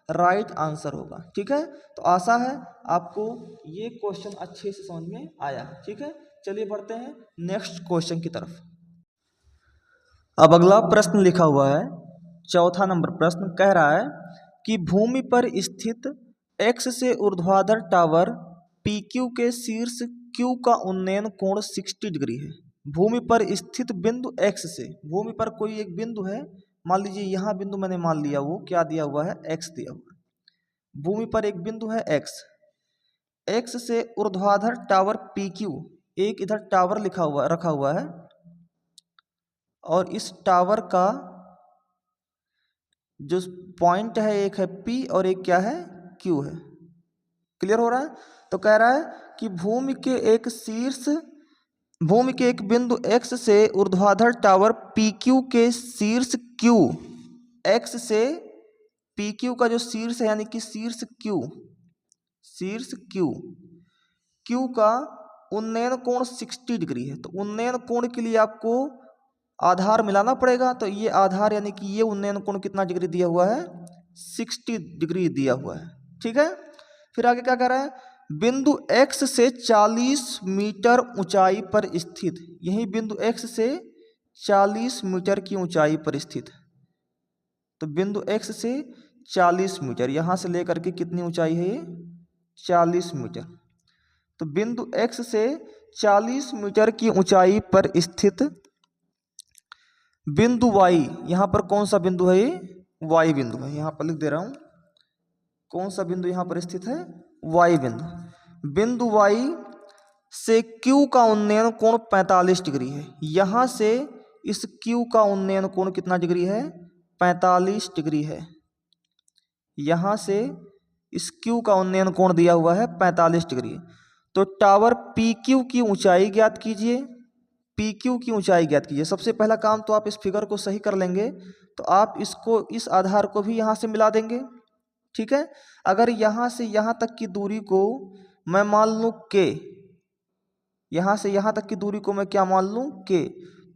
राइट आंसर होगा। ठीक है, तो आशा है आपको ये क्वेश्चन अच्छे से समझ में आया। ठीक है, चलिए बढ़ते हैं नेक्स्ट क्वेश्चन की तरफ। अब अगला प्रश्न लिखा हुआ है, चौथा नंबर प्रश्न कह रहा है कि भूमि पर स्थित x से ऊर्ध्वाधर टावर PQ के शीर्ष Q का उन्नयन कोण 60 डिग्री है। भूमि पर स्थित बिंदु x से, भूमि पर कोई एक बिंदु है, मान लीजिए यहाँ बिंदु मैंने मान लिया, वो क्या दिया हुआ है, x दिया हुआ है। भूमि पर एक बिंदु है x से ऊर्ध्वाधर टावर PQ, एक इधर टावर रखा हुआ है, और इस टावर का जो पॉइंट है एक है P और एक क्या है, Q है। क्लियर हो रहा है। तो कह रहा है कि भूमि के एक बिंदु x से ऊर्ध्वाधर टावर PQ के शीर्ष Q, x से PQ का जो शीर्ष है यानी कि शीर्ष Q का उन्नयन कोण 60 डिग्री है। तो उन्नयन कोण के लिए आपको आधार मिलाना पड़ेगा। तो ये आधार यानी कि ये उन्नयन कोण कितना डिग्री दिया हुआ है, 60 डिग्री दिया हुआ है। ठीक है, फिर आगे क्या कह रहा है, बिंदु x से 40 मीटर ऊंचाई पर स्थित, यही बिंदु x से 40 मीटर की ऊंचाई पर स्थित। तो बिंदु x से 40 मीटर, यहां से लेकर के कितनी ऊंचाई है ये, 40 मीटर। तो बिंदु x से 40 मीटर की ऊंचाई पर स्थित बिंदु y, यहां पर कौन सा बिंदु है, ये y बिंदु है। यहां पर लिख दे रहा हूं, कौन सा बिंदु यहां पर स्थित है, y बिंदु। बिंदु y से q का उन्नयन कोण 45 डिग्री है। यहां से इस q का उन्नयन कोण कितना डिग्री है, 45 डिग्री है। यहां से इस q का उन्नयन कोण दिया हुआ है 45 डिग्री। तो टावर PQ की ऊंचाई ज्ञात कीजिए, PQ की ऊंचाई ज्ञात कीजिए। सबसे पहला काम तो आप इस फिगर को सही कर लेंगे, तो आप इस आधार को भी यहां से मिला देंगे। ठीक है, अगर यहां से यहां तक की दूरी को मैं मान लूं k, यहां से यहां तक की दूरी को मैं क्या मान लूं, k,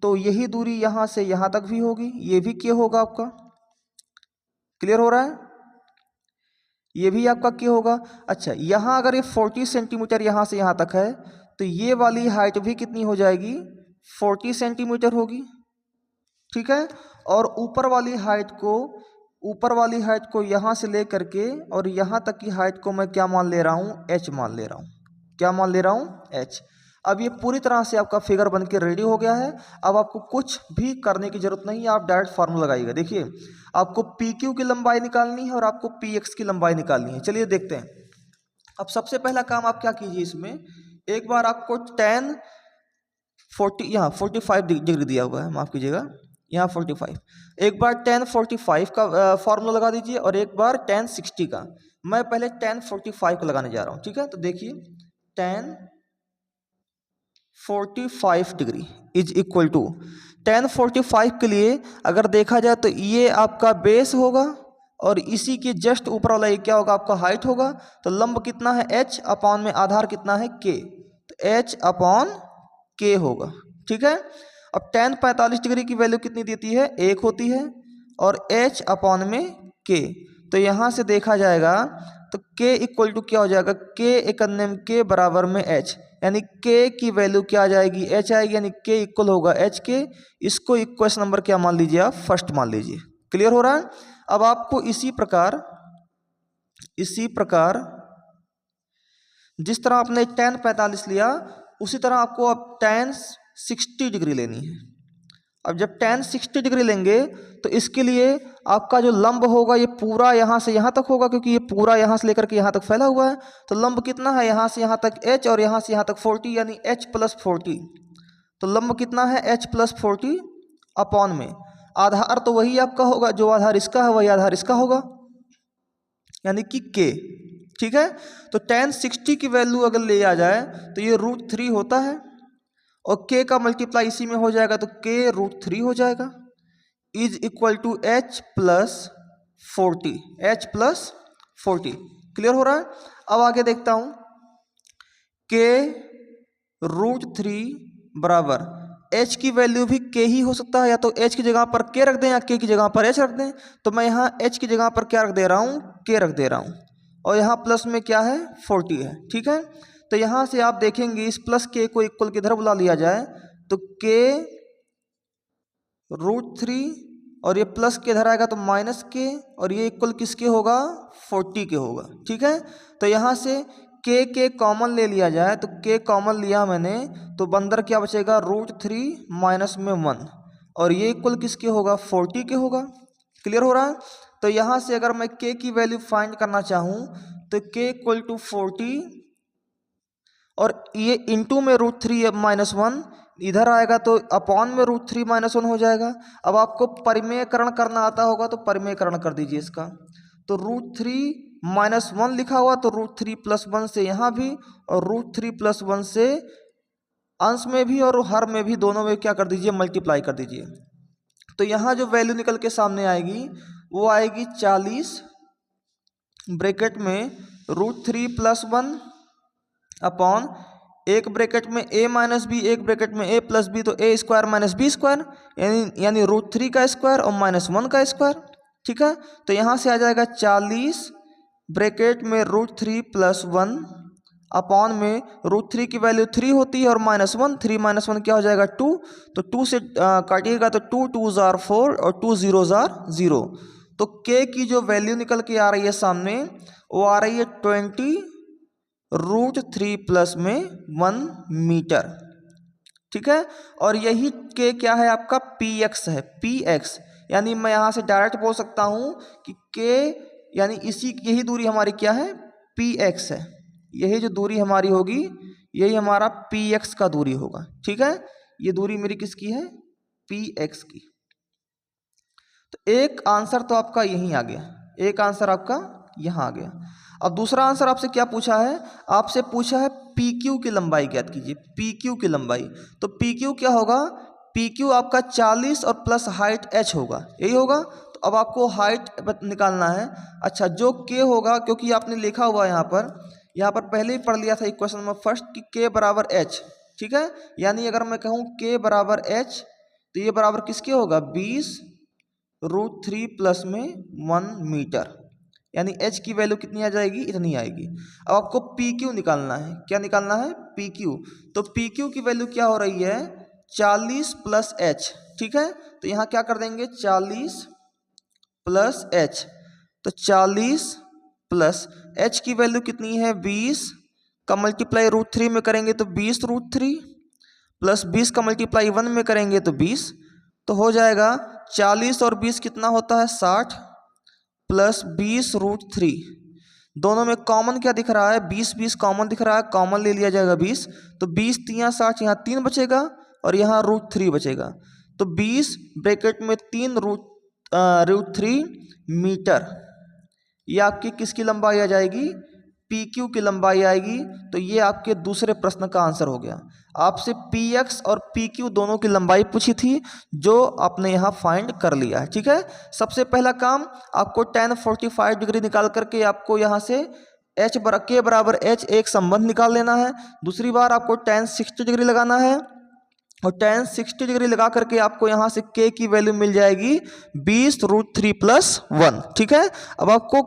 तो यही दूरी यहां से यहां तक भी होगी, ये भी k होगा आपका। क्लियर हो रहा है, ये भी आपका k होगा। अच्छा, यहां अगर ये 40 सेंटीमीटर यहां से यहां तक है, तो ये वाली हाइट भी कितनी हो जाएगी, 40 सेंटीमीटर होगी। ठीक है, और ऊपर वाली हाइट को यहां से लेकर के और यहां तक की हाइट को मैं क्या मान ले रहा हूं, h मान ले रहा हूं। क्या मान ले रहा हूं, h। अब ये पूरी तरह से आपका फिगर बन के रेडी हो गया है। अब आपको कुछ भी करने की जरूरत नहीं है, आप डायरेक्ट फार्मूला लगाइएगा। देखिए आपको पी क्यू की लंबाई निकालनी है और आपको पी एक्स की लंबाई निकालनी है। चलिए देखते हैं। अब सबसे पहला काम आप क्या कीजिए, इसमें एक बार आपको tan 40, यहाँ 45 डिग्री दिया हुआ है, माफ़ कीजिएगा, यहाँ 45, एक बार tan 45 का फॉर्मूला लगा दीजिए और एक बार tan 60 का। मैं पहले tan 45 को लगाने जा रहा हूँ, ठीक है। तो देखिए tan 45 degree is equal to, tan 45 के लिए अगर देखा जाए तो ये आपका बेस होगा और इसी के जस्ट ऊपर वाला ये क्या होगा, आपका हाइट होगा। तो लंब कितना है h अपॉन में आधार कितना है k, तो h अपॉन k होगा, ठीक है। अब tan 45 डिग्री की वैल्यू कितनी देती है, 1 होती है और h अपॉन में k। तो यहाँ से देखा जाएगा तो k इक्वल टू क्या हो जाएगा, k एकन्ने में k बराबर में h, यानी k की वैल्यू क्या आ जाएगी, h आएगी, यानी k इक्वल होगा h के। इसको इक्वेशन नंबर क्या मान लीजिए आप, फर्स्ट मान लीजिए। क्लियर हो रहा है। अब आपको इसी प्रकार जिस तरह आपने tan 45 लिया उसी तरह आपको अब tan 60 डिग्री लेनी है। अब जब tan 60 डिग्री लेंगे तो इसके लिए आपका जो लंब होगा ये पूरा यहाँ से यहाँ तक होगा, क्योंकि ये पूरा यहाँ से लेकर के यहाँ तक फैला हुआ है। तो लंब कितना है, यहाँ से यहाँ तक h और यहाँ से यहाँ तक 40, यानी h प्लस 40। तो लंब कितना है, h प्लस 40 अपॉन में आधार तो वही आपका होगा, जो आधार इसका है वही आधार इसका होगा, यानी कि k, ठीक है। तो tan 60 की वैल्यू अगर ले आ जाए तो ये √3 होता है और k का मल्टीप्लाई इसी में हो जाएगा तो k √3 हो जाएगा, is equal to h plus 40। Clear हो रहा है। अब आगे देखता हूं, k √3 बराबर h की वैल्यू भी k ही हो सकता है, या तो h की जगह पर k रख दें या k की जगह पर h रख दें। तो मैं यहाँ h की जगह पर क्या रख दे रहा हूँ, k रख दे रहा हूँ और यहाँ प्लस में क्या है, 40 है, ठीक है। तो यहाँ से आप देखेंगे इस प्लस k को इक्वल किधर बुला लिया जाए तो k √3 और ये प्लस के इधर आएगा तो माइनस के, और ये इक्वल किसके होगा, 40 के होगा, ठीक है। तो यहाँ से k कॉमन ले लिया जाए तो k कॉमन लिया मैंने तो अंदर क्या बचेगा, √3 माइनस में 1 और ये इक्वल किसके होगा, 40 के होगा। क्लियर हो रहा है। तो यहाँ से अगर मैं k की वैल्यू फाइंड करना चाहूँ तो k इक्वल टू 40 और ये इंटू में √3 माइनस 1 इधर आएगा तो अपॉन में √3 माइनस 1 हो जाएगा। अब आपको परिमेयकरण करना आता होगा तो परिमेयकरण कर दीजिए इसका। तो √3 माइनस 1 लिखा हुआ तो √3 प्लस 1 से यहाँ भी और √3 प्लस 1 से अंश में भी और हर में भी, दोनों में क्या कर दीजिए, मल्टीप्लाई कर दीजिए। तो यहाँ जो वैल्यू निकल के सामने आएगी वो आएगी 40 ब्रैकेट में √3 प्लस 1 अपॉन एक ब्रैकेट में a माइनस बी, एक ब्रैकेट में a प्लस बी, तो a square minus b square, यानी √3 का स्क्वायर और माइनस 1 का स्क्वायर, ठीक है। तो यहाँ से आ जाएगा 40 ब्रैकेट में √3 प्लस 1 अपॉन में √3 की वैल्यू 3 होती है और माइनस 1, 3 माइनस 1 क्या हो जाएगा 2, तो 2 से काटिएगा तो 2 2s are 4 और 2 0s are 0। तो k की जो वैल्यू निकल के आ रही है सामने वो आ रही है 20 √3 प्लस में 1 मीटर, ठीक है। और यही k क्या है आपका, px है, px, यानी मैं यहाँ से डायरेक्ट बोल सकता हूँ कि k यानी यही दूरी हमारी क्या है, px है। यही जो दूरी हमारी होगी यही हमारा px का दूरी होगा, ठीक है। ये दूरी मेरी किसकी है, px की। तो एक आंसर तो आपका यहीं आ गया, एक आंसर आपका यहाँ आ गया। अब दूसरा आंसर आपसे क्या पूछा है, आपसे पूछा है PQ की लंबाई ज्ञात कीजिए, PQ की लंबाई। तो PQ क्या होगा, PQ आपका 40 और प्लस हाइट h होगा, यही होगा। तो अब आपको हाइट निकालना है। अच्छा, जो k होगा, क्योंकि आपने लिखा हुआ यहाँ पर पहले ही पढ़ लिया था इक्वेशन में फर्स्ट कि k बराबर h, ठीक है। यानी अगर मैं कहूँ k बराबर h तो ये बराबर किसके होगा, 20 √3 प्लस में 1 मीटर, यानी h की वैल्यू कितनी आ जाएगी, इतनी आएगी। अब आपको PQ निकालना है, क्या निकालना है, PQ। तो PQ की वैल्यू क्या हो रही है, 40 प्लस h, ठीक है। तो यहाँ क्या कर देंगे, 40 प्लस h, तो 40 प्लस h की वैल्यू कितनी है, 20, का मल्टीप्लाई √3 में करेंगे तो 20√3 प्लस 20 का मल्टीप्लाई 1 में करेंगे तो 20, तो हो जाएगा 40 और 20 कितना होता है 60 प्लस 20√3। दोनों में कॉमन क्या दिख रहा है 20 कॉमन दिख रहा है, कॉमन ले लिया जाएगा 20, तो 20 3 60, यहाँ 3 बचेगा और यहाँ √3 बचेगा, तो 20 ब्रैकेट में 3 √3 मीटर। ये आपकी किसकी लंबाई आ जाएगी PQ की लंबाई आएगी। तो ये आपके दूसरे प्रश्न का आंसर हो गया। आपसे PX और PQ दोनों की लंबाई पूछी थी जो आपने यहाँ फाइंड कर लिया है। ठीक है, सबसे पहला काम आपको tan 45 डिग्री निकाल करके आपको यहाँ से K बराबर H एक संबंध निकाल लेना है। दूसरी बार आपको tan 60 डिग्री लगाना है और tan 60 डिग्री लगा करके आपको यहाँ से K की वैल्यू मिल जाएगी 20√3 + 1। ठीक है, अब आपको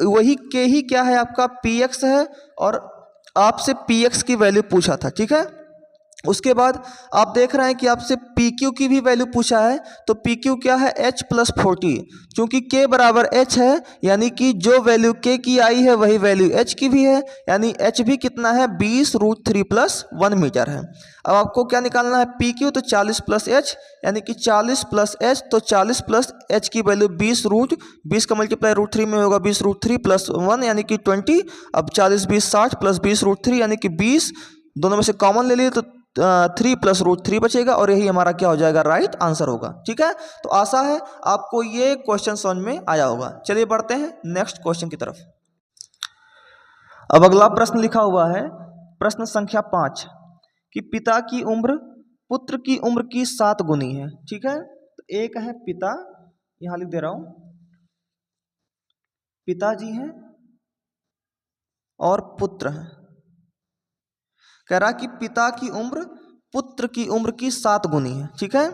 वही K ही क्या है आपका PX है और आपसे PX की वैल्यू पूछा था। ठीक है, उसके बाद आप देख रहे हैं कि आपसे PQ की भी वैल्यू पूछा है, तो PQ क्या है H + 40। चूंकि K बराबर H है यानी कि जो वैल्यू K की आई है वही वैल्यू H की भी है, यानी H भी कितना है 20√3 + 1 मीटर है। अब आपको क्या निकालना है PQ, तो 40 + H यानी कि 40 + H, तो 40 + H की वैल्यू 20 का मल्टीप्लाई √3 में होगा 20√3 + 1 यानी कि 20। अब 40 20 60 प्लस 20√3 यानी कि 20, दोनों में से कॉमन ले लिए तो 3 + √3 बचेगा और यही हमारा क्या हो जाएगा राइट आंसर होगा। ठीक है, तो आशा है आपको ये क्वेश्चन समझ में आया होगा। चलिए बढ़ते हैं नेक्स्ट क्वेश्चन की तरफ। अब अगला प्रश्न लिखा हुआ है प्रश्न संख्या 5 कि पिता की उम्र पुत्र की उम्र की 7 गुनी है। ठीक है, तो एक है पिता, यहां लिख दे रहा हूं पिताजी हैं और पुत्र हैं। कह रहा कि पिता की उम्र पुत्र की उम्र की 7 गुनी है। ठीक है,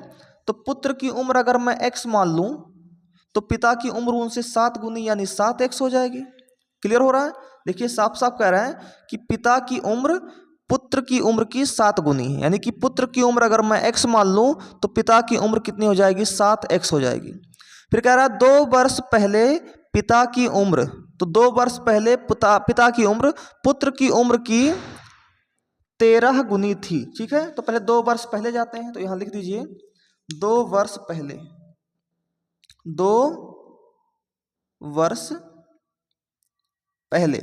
तो पुत्र की उम्र अगर मैं x मान लूं तो पिता की उम्र उनसे 7 गुनी यानी 7x हो जाएगी। क्लियर हो रहा है? देखिए साफ साफ कह रहा है कि पिता की उम्र पुत्र की उम्र की 7 गुनी है, यानी कि पुत्र की उम्र अगर मैं x मान लूं तो पिता की उम्र कितनी हो जाएगी 7x हो जाएगी। फिर कह रहा है 2 वर्ष पहले पिता की उम्र, तो 2 वर्ष पहले पिता की उम्र पुत्र की उम्र की 13 गुनी थी। ठीक है, तो पहले 2 वर्ष पहले जाते हैं, तो यहां लिख दीजिए 2 वर्ष पहले, 2 वर्ष पहले।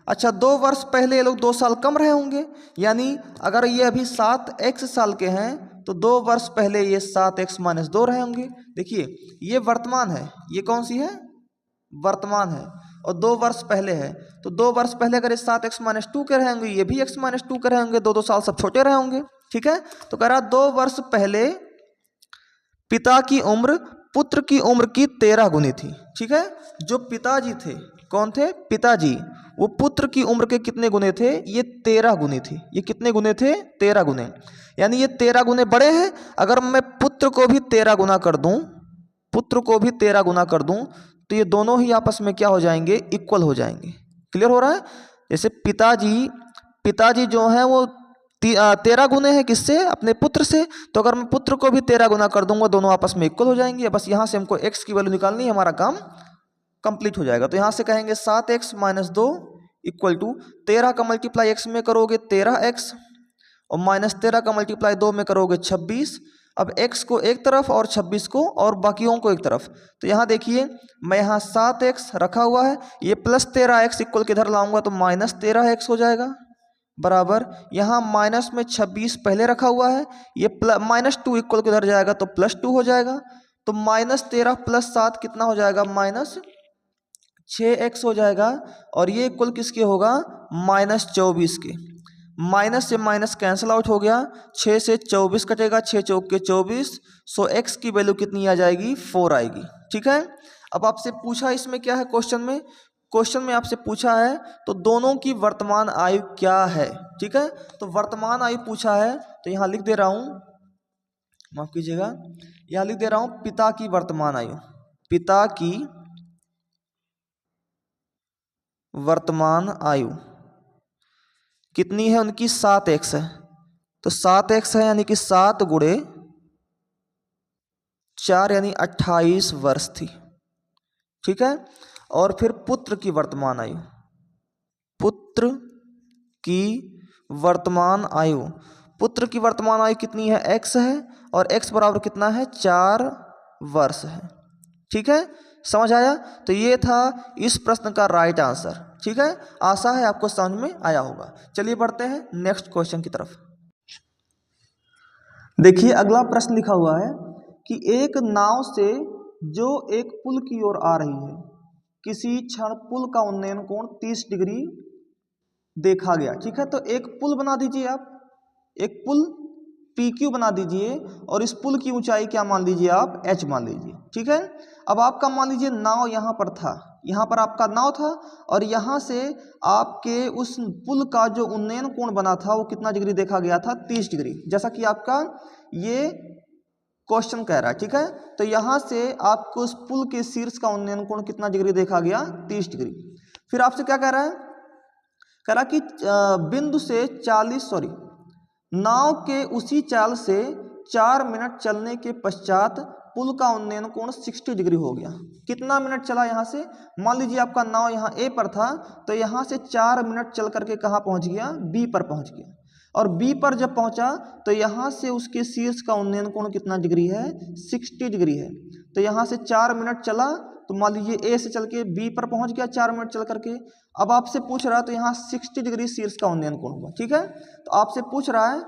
अच्छा, 2 वर्ष पहले ये लोग 2 साल कम रहे होंगे, यानी अगर ये अभी 7x साल के हैं तो 2 वर्ष पहले ये 7x - 2 रहे होंगे। देखिए ये वर्तमान है, ये कौन सी है वर्तमान है, और 2 वर्ष पहले है, तो 2 वर्ष पहले अगर ये 7x - 2 के रहेंगे, ये भी x - 2 के रहेंगे, 2 साल सब छोटे रहे होंगे। ठीक है, तो कह रहा 2 वर्ष पहले पिता की उम्र पुत्र की उम्र की 13 गुनी थी। ठीक है, जो पिताजी थे, कौन थे पिताजी, वो पुत्र की उम्र के कितने गुने थे, ये 13 गुने थे। ये कितने गुने थे 13 गुने, यानी ये 13 गुने बड़े हैं। अगर मैं पुत्र को भी 13 गुना कर दूं, पुत्र को भी 13 गुना कर दूं, तो ये दोनों ही आपस में क्या हो जाएंगे इक्वल हो जाएंगे। क्लियर हो रहा है? जैसे पिताजी जो है वो 13 गुने हैं किससे, अपने पुत्र से, तो अगर मैं पुत्र को भी 13 गुना कर दूंगा दोनों आपस में इक्वल हो जाएंगे। बस यहाँ से हमको x की वैल्यू निकालनी है, हमारा काम कंप्लीट हो जाएगा। तो यहाँ से कहेंगे 7x - 2 = 13 का मल्टीप्लाई x में करोगे 13x और -13 का मल्टीप्लाई 2 में करोगे 26। अब x को एक तरफ और 26 को और बाकियों को एक तरफ, तो यहाँ देखिए मैं यहाँ 7x रखा हुआ है, ये +13x इक्वल किधर लाऊंगा तो -13x हो जाएगा, बराबर यहाँ माइनस में 26 पहले रखा हुआ है, ये -2 इक्वल किधर जाएगा तो +2 हो जाएगा। तो -13 + 7 कितना हो जाएगा -6x हो जाएगा, और ये इक्वल किसके होगा -24 के। माइनस से माइनस कैंसिल आउट हो गया, 6 से 24 कटेगा, 6 चौक के 24, सो x की वैल्यू कितनी आ जाएगी 4 आएगी। ठीक है, अब आपसे पूछा इसमें क्या है क्वेश्चन में आपसे पूछा है तो दोनों की वर्तमान आयु क्या है। ठीक है, तो वर्तमान आयु पूछा है, तो यहाँ लिख दे रहा हूं, माफ कीजिएगा, यहाँ लिख दे रहा हूं पिता की वर्तमान आयु, पिता की वर्तमान आयु कितनी है उनकी 7x है, तो 7x है यानी कि 7 गुणे 4 यानी 28 वर्ष थी। ठीक है, और फिर पुत्र की वर्तमान आयु, पुत्र की वर्तमान आयु, पुत्र की वर्तमान आयु कितनी है, x है, और x बराबर कितना है, 4 वर्ष है। ठीक है, समझ आया। तो ये था इस प्रश्न का राइट आंसर। ठीक है, आशा है आपको समझ में आया होगा। चलिए बढ़ते हैं नेक्स्ट क्वेश्चन की तरफ। देखिए अगला प्रश्न लिखा हुआ है कि एक नाव से जो एक पुल की ओर आ रही है, किसी क्षण पुल का उन्नयन कोण 30 डिग्री देखा गया। ठीक है, तो एक पुल बना दीजिए आप, एक पुल PQ बना दीजिए और इस पुल की ऊंचाई क्या मान लीजिए आप, h मान लीजिए। ठीक है, अब आपका मान लीजिए नाव यहाँ पर था, यहाँ पर आपका नाव था और यहाँ से आपके उस पुल का जो उन्नयन कोण बना था वो कितना डिग्री देखा गया था, 30 डिग्री, जैसा कि आपका ये क्वेश्चन कह रहा है। ठीक है, तो यहाँ से आपको उस पुल के शीर्ष का उन्नयन कोण कितना डिग्री देखा गया, 30 डिग्री। फिर आपसे क्या कह रहा है, कह रहा कि बिंदु से 40 नाव के उसी चाल से 4 मिनट चलने के पश्चात पुल का उन्नयन कोण 60 डिग्री हो गया। कितना मिनट चला यहाँ से, मान लीजिए आपका नाव यहाँ A पर था, तो यहाँ से 4 मिनट चल करके कहाँ पहुँच गया, B पर पहुँच गया, और B पर जब पहुँचा तो यहाँ से उसके शीर्ष का उन्नयन कोण कितना डिग्री है, 60 डिग्री है। तो यहाँ से 4 मिनट चला तो मान लीजिए A से चल के B पर पहुँच गया 4 मिनट चल करके। अब आपसे पूछ रहा है तो यहाँ 60 डिग्री शीर्ष का उन्नयन कोण होगा। ठीक है, तो आपसे पूछ रहा है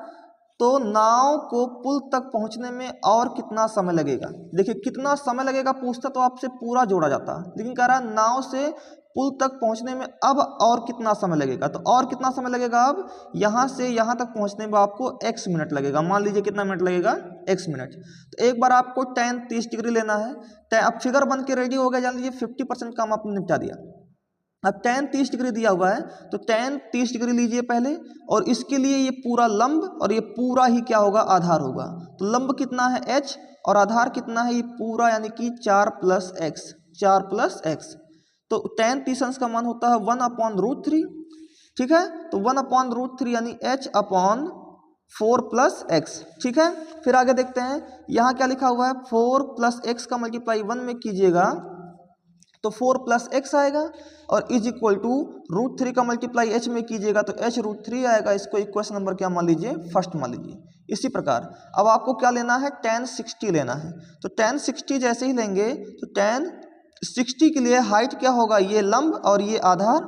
तो नाव को पुल तक पहुंचने में और कितना समय लगेगा। देखिए कितना समय लगेगा पूछता तो आपसे पूरा जोड़ा जाता, लेकिन कह रहा है नाव से पुल तक पहुंचने में अब और कितना समय लगेगा। तो और कितना समय लगेगा, अब यहाँ से यहाँ तक पहुंचने में आपको x मिनट लगेगा। मान लीजिए कितना मिनट लगेगा, x मिनट। तो एक बार आपको tan 30 डिग्री लेना है। अब फिगर बन के रेडी हो गया, जान लीजिए 50% काम आपने निपटा दिया। अब tan 30 डिग्री दिया हुआ है तो tan 30 डिग्री लीजिए पहले, और इसके लिए ये पूरा लंब और ये पूरा ही क्या होगा, आधार होगा। तो लंब कितना है h और आधार कितना है, ये पूरा यानी कि 4 + x। तो tan 30 का मान होता है 1/√3। ठीक है, तो 1/√3 यानी h/4 + x। ठीक है, फिर आगे देखते हैं, यहाँ क्या लिखा हुआ है, 4 + x का मल्टीप्लाई 1 में कीजिएगा तो 4 + x आएगा, और इज इक्वल टू √3 का मल्टीप्लाई h में कीजिएगा तो h√3 आएगा। इसको इक्वेशन नंबर क्या मान लीजिए, फर्स्ट मान लीजिए। इसी प्रकार अब आपको क्या लेना है, tan 60 लेना है। तो tan 60 जैसे ही लेंगे तो tan 60 के लिए हाइट क्या होगा, ये लंब और ये आधार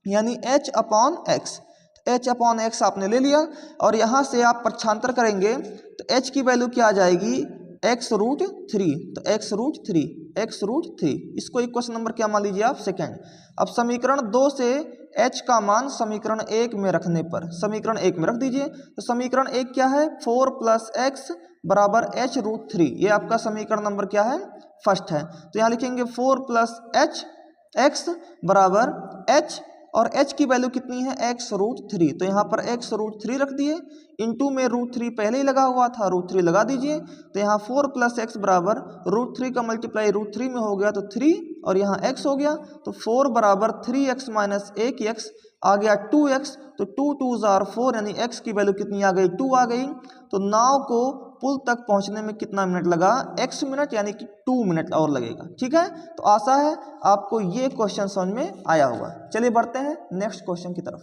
यानी h/x। h/x आपने ले लिया, और यहाँ से आप प्रक्षांतर करेंगे तो h की वैल्यू क्या आ जाएगी, x√3। तो x√3 इसको इक्वेशन नंबर क्या मान लीजिए आप, सेकेंड। अब समीकरण 2 से h का मान समीकरण 1 में रखने पर समीकरण 1 में रख दीजिए। तो समीकरण 1 क्या है, 4 + x बराबर h√3। ये आपका समीकरण नंबर क्या है, फर्स्ट है। तो यहाँ लिखेंगे 4 + x बराबर h, और h की वैल्यू कितनी है, x√3। तो यहाँ पर x√3 रख दिए, इंटू में √3 पहले ही लगा हुआ था, √3 लगा दीजिए। तो यहाँ 4 + x बराबर √3 का मल्टीप्लाई √3 में हो गया तो 3, और यहाँ x हो गया तो 4 बराबर 3x - 1x आ गया 2x। तो 2 × 2 = 4 यानी x की वैल्यू कितनी आ गई, 2 आ गई। तो नाव को पुल तक पहुंचने में कितना मिनट लगा, x मिनट यानी कि 2 मिनट और लगेगा। ठीक है, तो आशा है आपको ये क्वेश्चन समझ में आया होगा। चलिए बढ़ते हैं नेक्स्ट क्वेश्चन की तरफ।